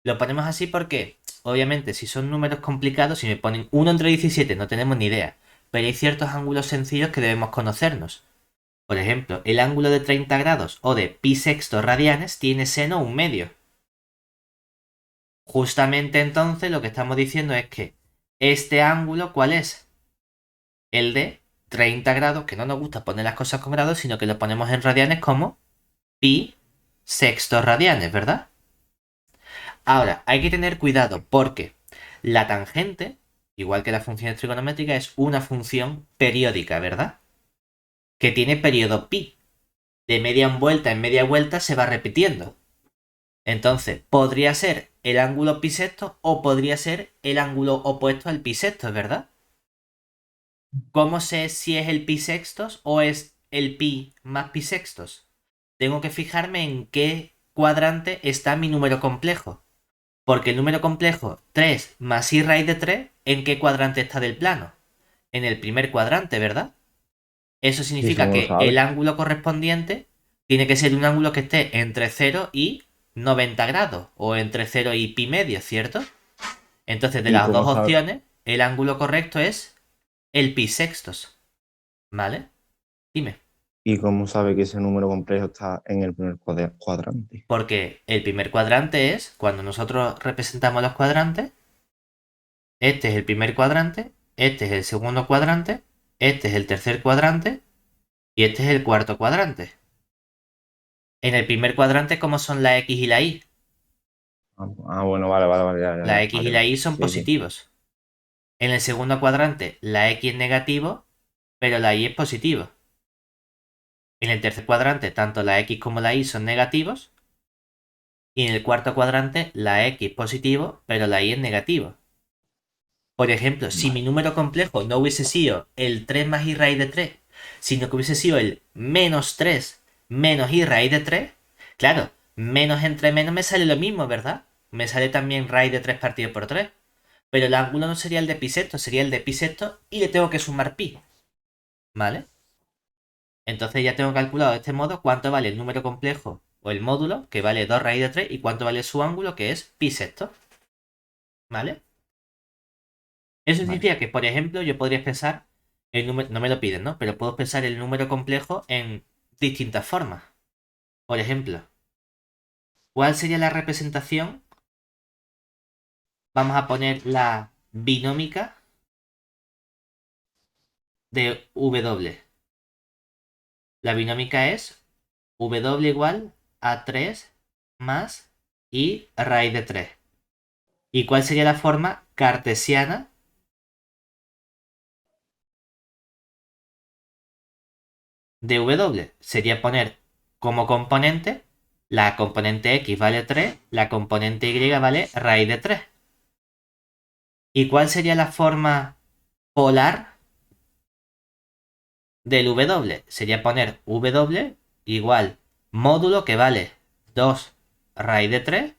Lo ponemos así porque, obviamente, si son números complicados, si me ponen 1 entre 17 no tenemos ni idea, pero hay ciertos ángulos sencillos que debemos conocernos. Por ejemplo, el ángulo de 30 grados o de pi sexto radianes tiene seno un medio. Justamente entonces lo que estamos diciendo es que este ángulo, ¿cuál es? El de 30 grados, que no nos gusta poner las cosas con grados, sino que lo ponemos en radianes como pi sexto radianes, ¿verdad? Ahora, hay que tener cuidado porque la tangente, igual que las funciones trigonométricas, es una función periódica, ¿verdad? Que tiene periodo pi. De media vuelta en media vuelta se va repitiendo. Entonces, podría ser el ángulo bisecto o podría ser el ángulo opuesto al bisecto, ¿verdad? ¿Cómo sé si es el pi sextos o es el pi más pi sextos? Tengo que fijarme en qué cuadrante está mi número complejo. Porque el número complejo 3 más i raíz de 3, ¿en qué cuadrante está del plano? En el primer cuadrante, ¿verdad? Eso
¿Y eso
significa
cómo lo
que el
sabes?
ángulo correspondiente tiene que ser un ángulo que esté entre 0 y 90 grados, o entre 0 y pi medio, ¿cierto? Entonces, de
¿Y
las dos
cómo sabes?
opciones, el ángulo correcto es el pi sextos, ¿vale? Dime.
¿Y cómo sabe que ese número complejo está en el primer cuadrante?
Porque el primer cuadrante es, cuando nosotros representamos los cuadrantes, este es el primer cuadrante, este es el segundo cuadrante, este es el tercer cuadrante y este es el cuarto cuadrante. En el primer cuadrante, ¿cómo son la X y la Y?
Bueno, vale, vale, vale, ya, ya,
La
ya,
X y
vale,
la
vale.
Y son
Sí, sí.
positivos. En el segundo cuadrante, la X es negativo, pero la Y es positivo. En el tercer cuadrante, tanto la X como la Y son negativos. Y en el cuarto cuadrante, la X es positivo, pero la Y es negativo. Por ejemplo, si mi
Vale.
número complejo no hubiese sido el 3 más i raíz de 3, sino que hubiese sido el menos 3 menos i raíz de 3, claro, menos entre menos me sale lo mismo, ¿verdad? Me sale también raíz de 3 partido por 3. Pero el ángulo no sería el de pi sexto, sería el de pi sexto y le tengo que sumar pi, ¿vale? Entonces ya tengo calculado de este modo cuánto vale el número complejo o el módulo, que vale 2 raíz de 3, y cuánto vale su ángulo, que es pi sexto, ¿vale? Eso
Vale.
significa que, por ejemplo, yo podría expresar el número, no me lo piden, ¿no? Pero puedo expresar el número complejo en distintas formas. Por ejemplo, ¿cuál sería la representación? Vamos a poner la binómica de W. La binómica es W igual a 3 más i raíz de 3. ¿Y cuál sería la forma cartesiana de W? Sería poner como componente la componente X vale 3, la componente Y vale raíz de 3. ¿Y cuál sería la forma polar del W? Sería poner W igual módulo que vale 2 raíz de 3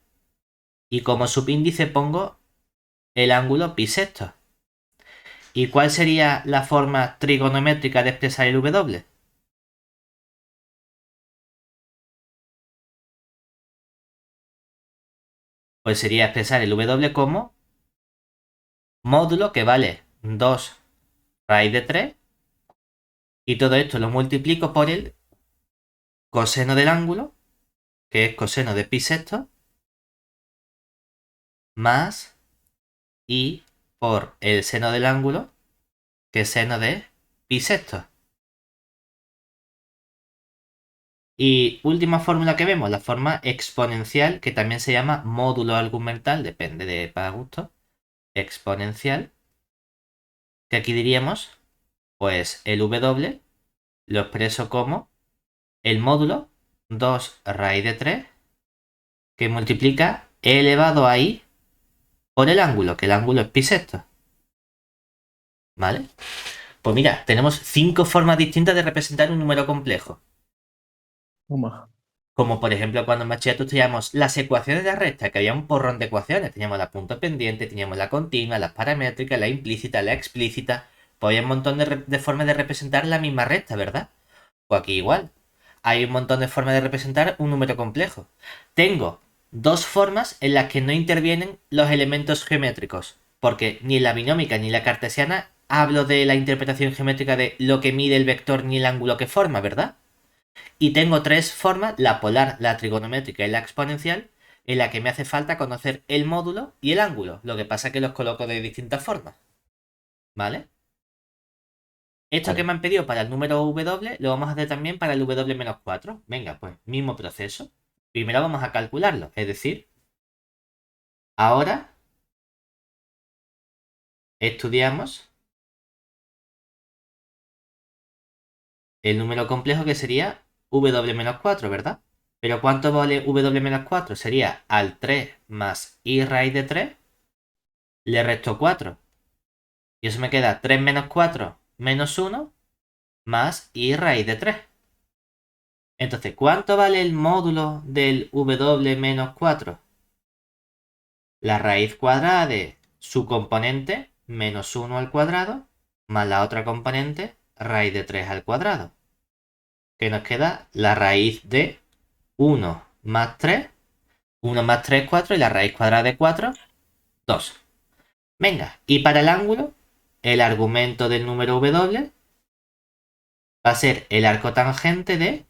y como subíndice pongo el ángulo bisecto. ¿Y cuál sería la forma trigonométrica de expresar el W? Pues sería expresar el W como módulo que vale 2 raíz de 3 y todo esto lo multiplico por el coseno del ángulo, que es coseno de pi sexto, más y por el seno del ángulo, que es seno de pi sexto. Y última fórmula que vemos, la forma exponencial, que también se llama módulo argumental, depende de para gusto, exponencial, que aquí diríamos, pues el W lo expreso como el módulo 2 raíz de 3 que multiplica e elevado a i por el ángulo, que el ángulo es pi sexto. ¿Vale? Pues mira, tenemos 5 formas distintas de representar un número complejo.
Toma.
Como por ejemplo cuando en bachillerato estudiamos las ecuaciones de recta, que había un porrón de ecuaciones. Teníamos la punto pendiente, teníamos la continua, las paramétricas, la implícita, la explícita. Pues hay un montón de formas de representar la misma recta, ¿verdad? Pues aquí igual. Hay un montón de formas de representar un número complejo. Tengo dos formas en las que no intervienen los elementos geométricos. Porque ni en la binómica ni en la cartesiana hablo de la interpretación geométrica de lo que mide el vector ni el ángulo que forma, ¿verdad? Y tengo tres formas, la polar, la trigonométrica y la exponencial, en la que me hace falta conocer el módulo y el ángulo. Lo que pasa es que los coloco de distintas formas. ¿Vale? Esto que
Vale.
me han pedido para el número W lo vamos a hacer también para el W-4. Venga, pues mismo proceso. Primero vamos a calcularlo. Es decir, ahora estudiamos el número complejo que sería W-4, ¿verdad? Pero ¿cuánto vale W-4? Sería al 3 más i raíz de 3, le resto 4. Y eso me queda 3 menos 4 menos 1 más i raíz de 3. Entonces, ¿cuánto vale el módulo del W menos 4? La raíz cuadrada de su componente menos 1 al cuadrado más la otra componente raíz de 3 al cuadrado. Que nos queda la raíz de 1 más 3. 1 más 3, 4 y la raíz cuadrada de 4, 2. Venga, y para el ángulo, el argumento del número W va a ser el arco tangente de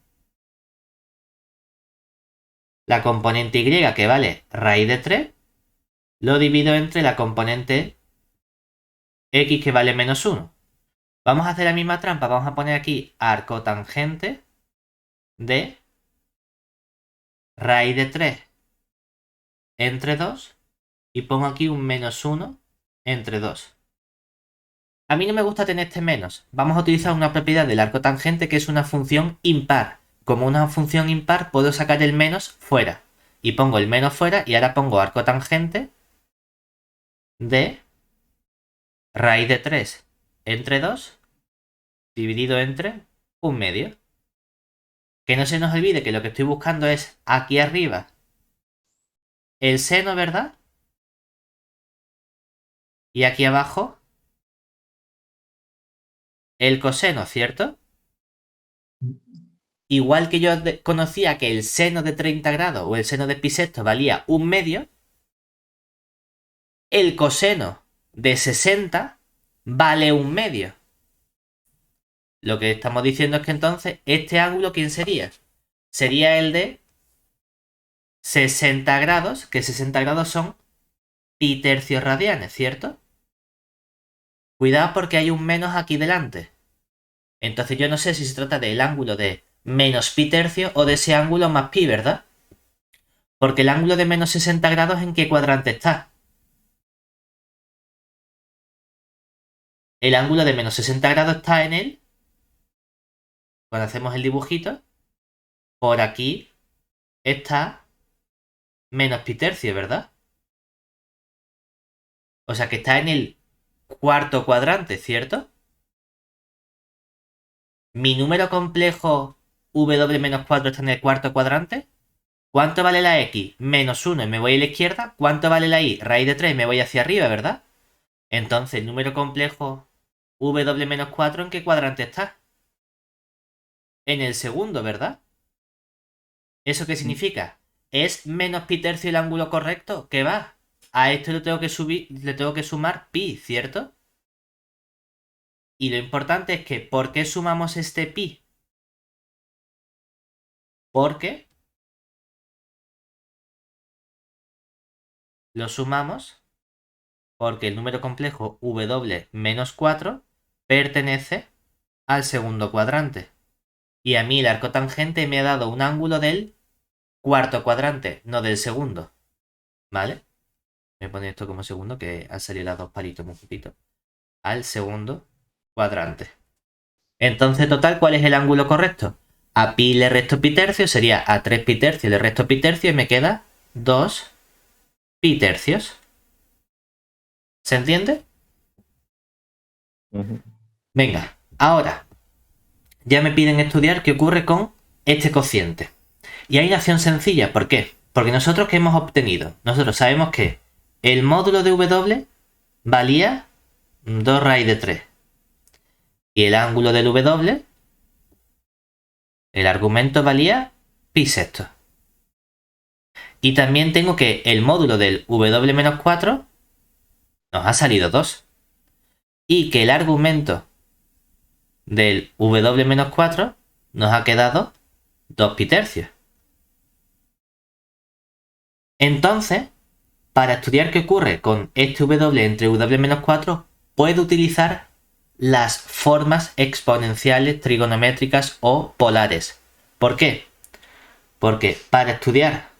la componente y, que vale raíz de 3, lo divido entre la componente x, que vale menos 1. Vamos a hacer la misma trampa, vamos a poner aquí arco tangente de raíz de 3 entre 2 y pongo aquí un menos 1 entre 2. A mí no me gusta tener este menos. Vamos a utilizar una propiedad del arco tangente que es una función impar. Como una función impar puedo sacar el menos fuera. Y pongo el menos fuera y ahora pongo arco tangente de raíz de 3 entre 2 dividido entre un medio. Que no se nos olvide que lo que estoy buscando es aquí arriba el seno, ¿verdad? Y aquí abajo el coseno, ¿cierto? Igual que yo conocía que el seno de 30 grados o el seno de pi sexto valía un medio, el coseno de 60 vale un medio. Lo que estamos diciendo es que entonces este ángulo, ¿quién sería? Sería el de 60 grados, que 60 grados son pi tercios radianes, ¿cierto? Cuidado porque hay un menos aquí delante. Entonces yo no sé si se trata del ángulo de menos pi tercios o de ese ángulo más pi, ¿verdad? Porque el ángulo de menos 60 grados, ¿en qué cuadrante está? El ángulo de menos 60 grados está en él, cuando hacemos el dibujito, por aquí está menos pi tercio, ¿verdad? O sea que está en el cuarto cuadrante, ¿cierto? Mi número complejo W-4 está en el cuarto cuadrante. ¿Cuánto vale la X? -1 y me voy a la izquierda. ¿Cuánto vale la Y? Raíz de 3 y me voy hacia arriba, ¿verdad? Entonces, el número complejo W-4, ¿en qué cuadrante está? En el segundo, ¿verdad? ¿Eso qué significa? ¿Es menos pi tercio el ángulo correcto? ¿Qué va? A esto le tengo que sumar pi, ¿cierto? Y lo importante es que, ¿por qué sumamos este pi? Porque lo sumamos porque el número complejo W-4 pertenece al segundo cuadrante. Y a mí el arco tangente me ha dado un ángulo del cuarto cuadrante, no del segundo. ¿Vale? Me pone esto como segundo, que han salido las dos palitos muy poquito. Al segundo cuadrante. Entonces, total, ¿cuál es el ángulo correcto? A pi le resto pi tercio, sería a 3 pi tercio le resto pi tercio y me queda 2 pi tercios. ¿Se entiende? Venga, ahora ya me piden estudiar qué ocurre con este cociente. Y hay una acción sencilla, ¿por qué? Porque nosotros, ¿qué hemos obtenido? Nosotros sabemos que el módulo de W valía 2 raíz de 3. Y el ángulo del W, el argumento valía pi sexto. Y también tengo que el módulo del W-4 nos ha salido 2. Y que el argumento del W-4 nos ha quedado 2 pi tercios. Entonces, para estudiar qué ocurre con este W entre W-4, puedo utilizar las formas exponenciales, trigonométricas o polares. ¿Por qué? Porque para estudiar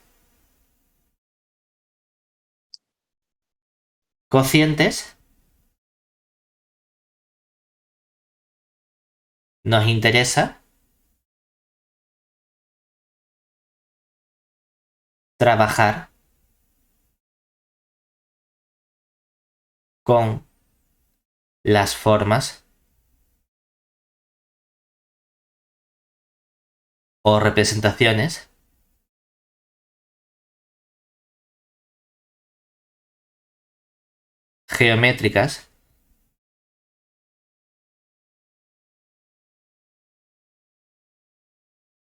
cocientes nos interesa trabajar con las formas o representaciones geométricas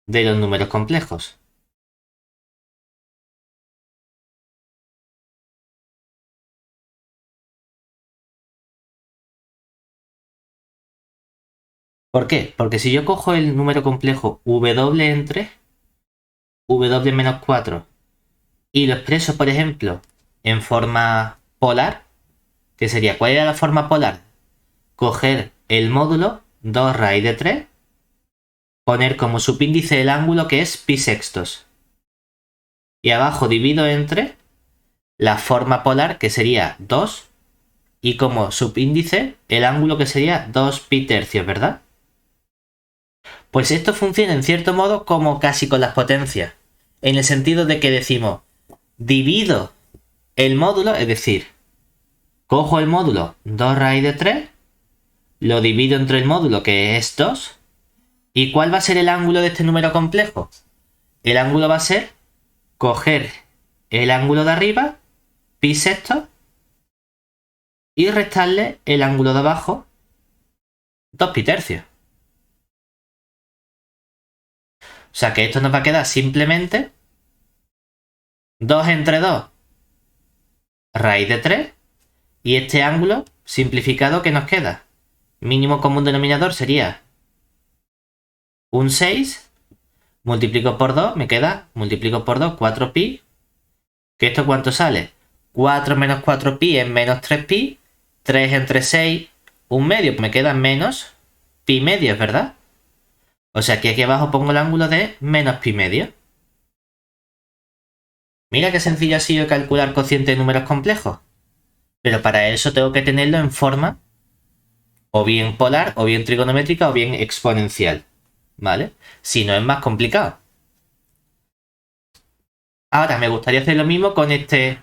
de los números complejos. ¿Por qué? Porque si yo cojo el número complejo W entre W-4 y lo expreso, por ejemplo, en forma polar, que sería, ¿cuál era la forma polar? Coger el módulo 2 raíz de 3, poner como subíndice el ángulo que es pi sextos. Y abajo divido entre la forma polar, que sería 2, y como subíndice el ángulo que sería 2 pi tercios, ¿verdad? Pues esto funciona en cierto modo como casi con las potencias, en el sentido de que decimos, divido el módulo, es decir, cojo el módulo 2 raíz de 3, lo divido entre el módulo que es 2, ¿y cuál va a ser el ángulo de este número complejo? El ángulo va a ser coger el ángulo de arriba, pi sexto, y restarle el ángulo de abajo, 2 pi tercios. O sea que esto nos va a quedar simplemente 2 entre 2 raíz de 3, y este ángulo simplificado que nos queda, mínimo común denominador sería un 6, multiplico por 2, me queda, multiplico por 2, 4pi, que esto ¿cuánto sale? 4 menos 4pi es menos 3pi, 3 entre 6, un medio, me queda menos pi medios, ¿verdad? O sea que aquí abajo pongo el ángulo de menos pi medio. Mira qué sencillo ha sido calcular cociente de números complejos. Pero para eso tengo que tenerlo en forma o bien polar, o bien trigonométrica, o bien exponencial. ¿Vale? Si no es más complicado. Ahora me gustaría hacer lo mismo con este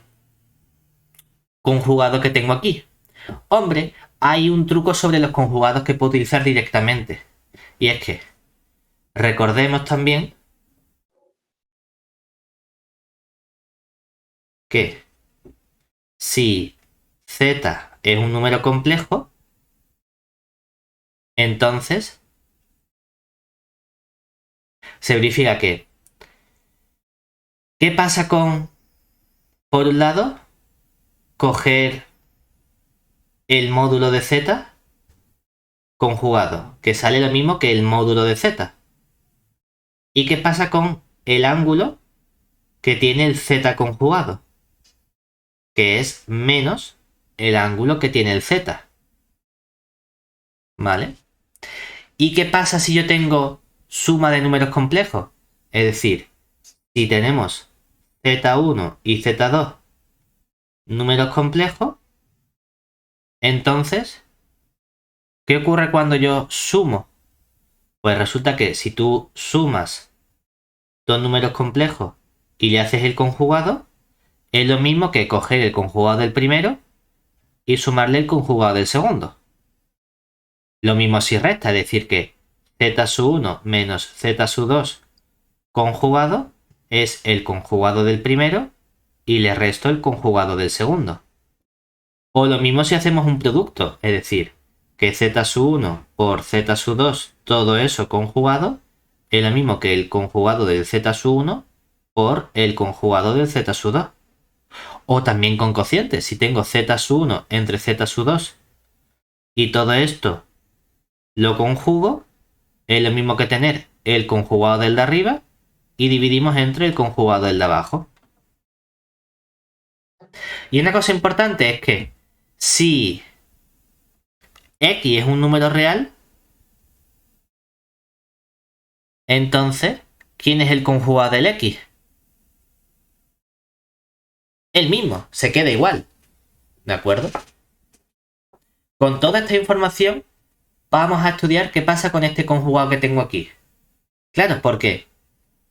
conjugado que tengo aquí. Hombre, hay un truco sobre los conjugados que puedo utilizar directamente. Y es que recordemos también que si z es un número complejo, entonces se verifica que ¿qué pasa con, por un lado, coger el módulo de z conjugado, que sale lo mismo que el módulo de z? ¿Y qué pasa con el ángulo que tiene el z conjugado? Que es menos el ángulo que tiene el z. ¿Vale? ¿Y qué pasa si yo tengo suma de números complejos? Es decir, si tenemos z1 y z2 números complejos, entonces, ¿qué ocurre cuando yo sumo? Pues resulta que si tú sumas dos números complejos y le haces el conjugado, es lo mismo que coger el conjugado del primero y sumarle el conjugado del segundo. Lo mismo si resta, es decir que z1 menos z2 conjugado es el conjugado del primero y le resto el conjugado del segundo. O lo mismo si hacemos un producto, es decir, que z1 por z2, todo eso conjugado, es lo mismo que el conjugado del z1 por el conjugado del z2. O también con cocientes, si tengo z1 entre z2 y todo esto lo conjugo, es lo mismo que tener el conjugado del de arriba y dividimos entre el conjugado del de abajo. Y una cosa importante es que si x es un número real, entonces, ¿quién es el conjugado del x? El mismo, se queda igual. ¿De acuerdo? Con toda esta información, vamos a estudiar qué pasa con este conjugado que tengo aquí. Claro, porque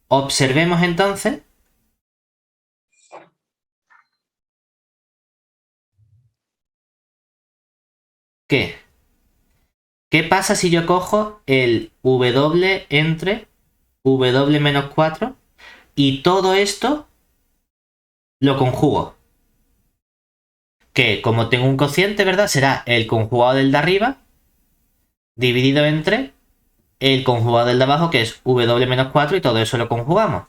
observemos entonces que ¿qué pasa si yo cojo el w entre w menos 4 y todo esto lo conjugo? Que como tengo un cociente, ¿verdad? Será el conjugado del de arriba dividido entre el conjugado del de abajo, que es w menos 4, y todo eso lo conjugamos.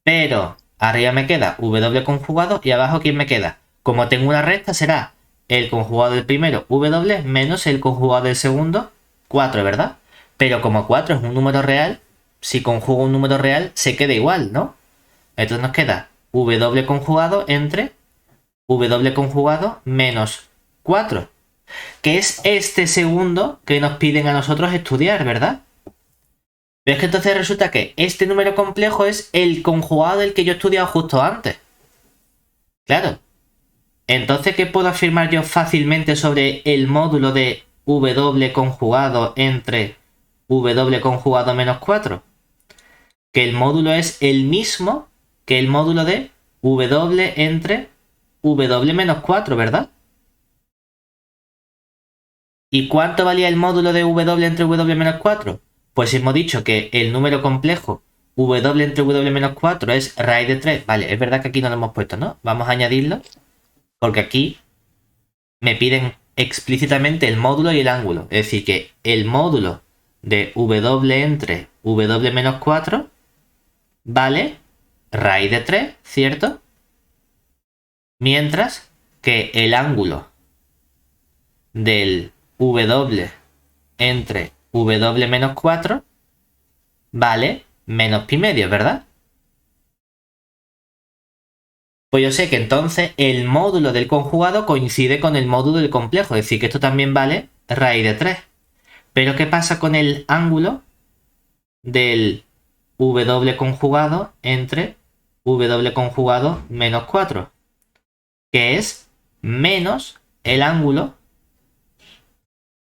Pero arriba me queda w conjugado y abajo ¿quién me queda? Como tengo una recta, será el conjugado del primero w menos el conjugado del segundo 4, ¿verdad? Pero como 4 es un número real, si conjugo un número real se queda igual, ¿no? Entonces nos queda w conjugado entre w conjugado menos 4, que es este segundo que nos piden a nosotros estudiar, ¿verdad? Pero es que entonces resulta que este número complejo es el conjugado del que yo he estudiado justo antes. Claro. Entonces, ¿qué puedo afirmar yo fácilmente sobre el módulo de w conjugado entre w conjugado menos 4? Que el módulo es el mismo que el módulo de w entre w menos 4, ¿verdad? ¿Y cuánto valía el módulo de w entre w menos 4? Pues hemos dicho que el número complejo w entre w menos 4 es raíz de 3. Vale, es verdad que aquí no lo hemos puesto, ¿no? Vamos a añadirlo porque aquí me piden explícitamente el módulo y el ángulo. Es decir, que el módulo de w entre w menos 4 vale raíz de 3, ¿cierto? Mientras que el ángulo del w entre w menos 4 vale menos pi medio, ¿verdad? Pues yo sé que entonces el módulo del conjugado coincide con el módulo del complejo, es decir, que esto también vale raíz de 3. Pero ¿qué pasa con el ángulo del w conjugado entre w conjugado menos 4? Que es menos el ángulo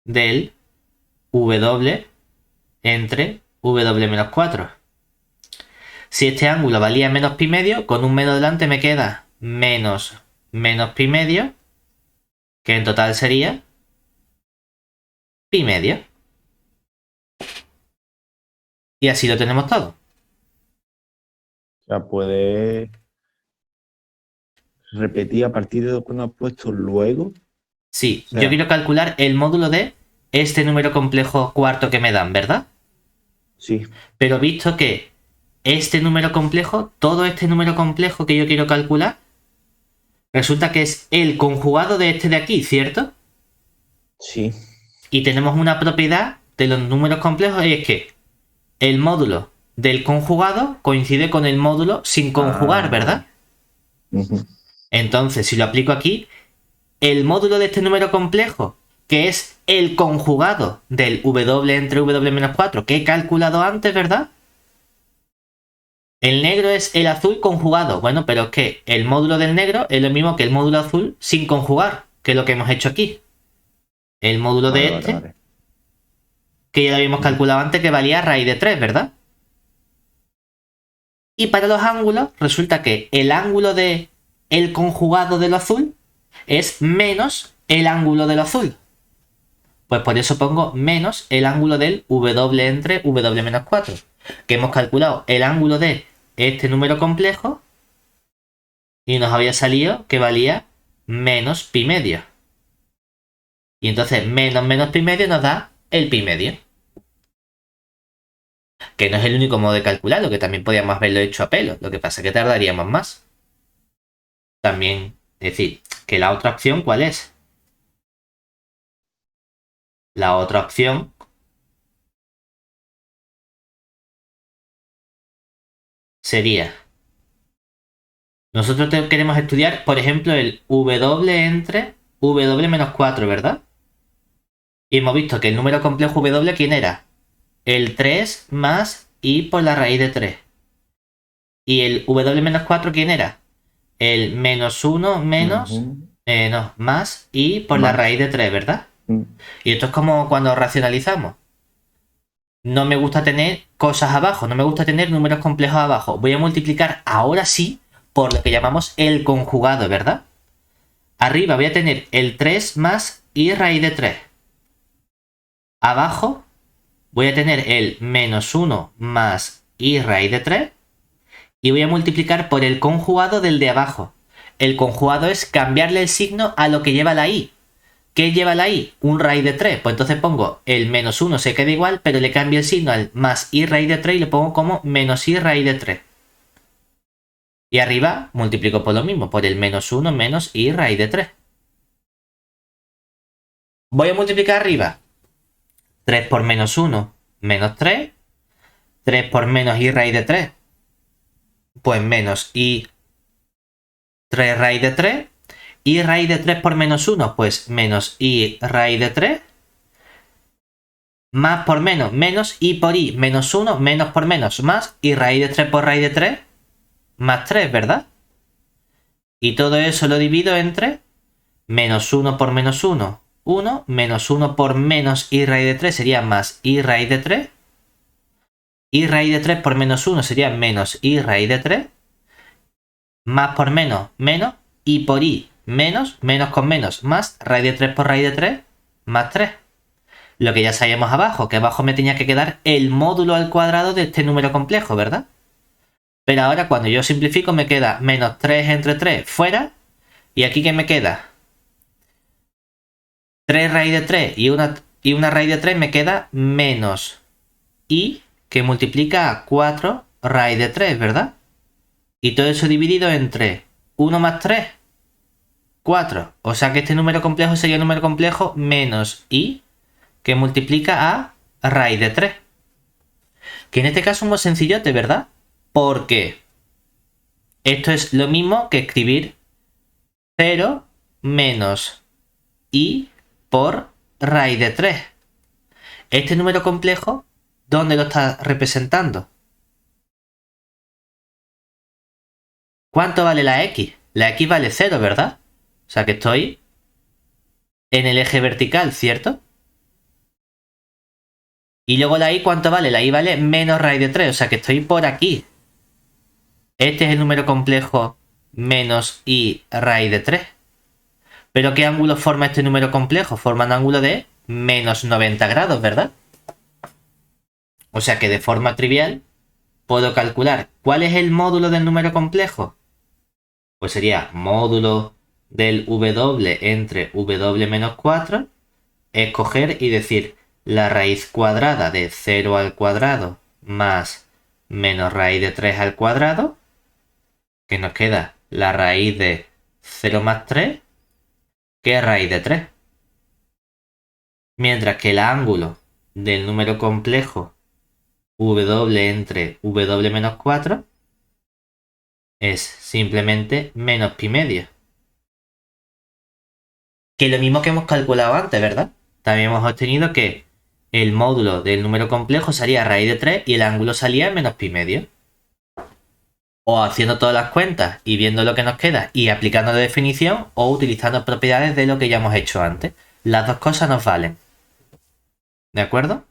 del w entre w menos 4. Si este ángulo valía menos pi medio, con un menos delante me queda menos pi medio, que en total sería pi medio. Y así lo tenemos todo.
O sea, puede repetir a partir de lo que nos has puesto luego.
Sí,
O sea,
yo quiero calcular el módulo de este número complejo cuarto que me dan, ¿verdad?
sí.
Pero visto que este número complejo, todo este número complejo que yo quiero calcular, resulta que es el conjugado de este de aquí, ¿cierto?
Sí.
Y tenemos una propiedad de los números complejos y es que el módulo del conjugado coincide con el módulo sin conjugar, ¿verdad?
Ujú.
Entonces, si lo aplico aquí, el módulo de este número complejo, que es el conjugado del w entre w-4 que he calculado antes, ¿verdad? El negro es el azul conjugado. Bueno, pero es que el módulo del negro es lo mismo que el módulo azul sin conjugar, que es lo que hemos hecho aquí. El módulo de
Vale,
este,
vale.
que ya lo habíamos calculado antes, que valía raíz de 3, ¿verdad? Y para los ángulos, resulta que el ángulo de el conjugado de lo azul es menos el ángulo de lo azul. Pues por eso pongo menos el ángulo del w entre w-4, que hemos calculado el ángulo de este número complejo y nos había salido que valía menos pi medio. Y entonces menos pi medio nos da el pi medio. Que no es el único modo de calcularlo, que también podíamos haberlo hecho a pelo. Lo que pasa es que tardaríamos más. También, es decir, que la otra opción, ¿cuál es? La otra opción sería... Nosotros queremos estudiar, por ejemplo, el w entre w-4, ¿verdad? Y hemos visto que el número complejo w, ¿quién era? El 3 más i por la raíz de 3. Y el w-4, ¿quién era? El menos 1 menos... no, más i por la raíz de 3, ¿verdad? Y esto es como cuando racionalizamos. No me gusta tener cosas abajo, no me gusta tener números complejos abajo. Voy a multiplicar ahora sí por lo que llamamos el conjugado, ¿verdad? Arriba voy a tener el 3 más i raíz de 3. Abajo voy a tener el menos 1 más i raíz de 3. Y voy a multiplicar por el conjugado del de abajo. El conjugado es cambiarle el signo a lo que lleva la i. ¿Qué lleva la i? Un raíz de 3. Pues entonces pongo el menos 1 se queda igual, pero le cambio el signo al más i raíz de 3 y le pongo como menos i raíz de 3. Y arriba multiplico por lo mismo, por el menos 1 menos i raíz de 3. Voy a multiplicar arriba. 3 por menos 1, menos 3. 3 por menos i raíz de 3, pues menos i 3 raíz de 3. I raíz de 3 por menos 1, pues menos i raíz de 3. Más por menos, menos i por i, menos 1, menos por menos, más i raíz de 3 por raíz de 3, más 3, ¿verdad? Y todo eso lo divido entre menos 1 por menos 1, 1, menos 1 por menos i raíz de 3 sería más i raíz de 3. I raíz de 3 por menos 1 sería menos i raíz de 3. Más por menos, menos. I por i, menos. Menos con menos, más. Raíz de 3 por raíz de 3, más 3. Lo que ya sabíamos abajo, que abajo me tenía que quedar el módulo al cuadrado de este número complejo, ¿verdad? Pero ahora cuando yo simplifico me queda menos 3 entre 3 fuera. Y aquí ¿qué me queda? 3 raíz de 3 y una raíz de 3 me queda menos i, que multiplica a 4 raíz de 3, ¿verdad? Y todo eso dividido entre 1 más 3, 4. O sea que este número complejo sería el número complejo menos i, que multiplica a raíz de 3. Que en este caso es muy sencillote, ¿verdad? Porque esto es lo mismo que escribir 0 menos i por raíz de 3. Este número complejo, ¿dónde lo está representando? ¿Cuánto vale la x? La x vale 0, ¿verdad? O sea que estoy en el eje vertical, ¿cierto? Y luego la i, ¿cuánto vale? La i vale menos raíz de 3, o sea que estoy por aquí. Este es el número complejo menos i raíz de 3. Pero ¿qué ángulo forma este número complejo? Forma un ángulo de menos 90 grados, ¿verdad? O sea que de forma trivial puedo calcular cuál es el módulo del número complejo. Pues sería módulo del W entre W menos 4, escoger y decir la raíz cuadrada de 0 al cuadrado más menos raíz de 3 al cuadrado, que nos queda la raíz de 0 más 3, que es raíz de 3. Mientras que el ángulo del número complejo W entre W menos 4 es simplemente menos pi medio. Que lo mismo que hemos calculado antes, ¿verdad? También hemos obtenido que el módulo del número complejo salía a raíz de 3 y el ángulo salía en menos pi medio. O haciendo todas las cuentas y viendo lo que nos queda y aplicando la definición, o utilizando propiedades de lo que ya hemos hecho antes. Las dos cosas nos valen. ¿De acuerdo?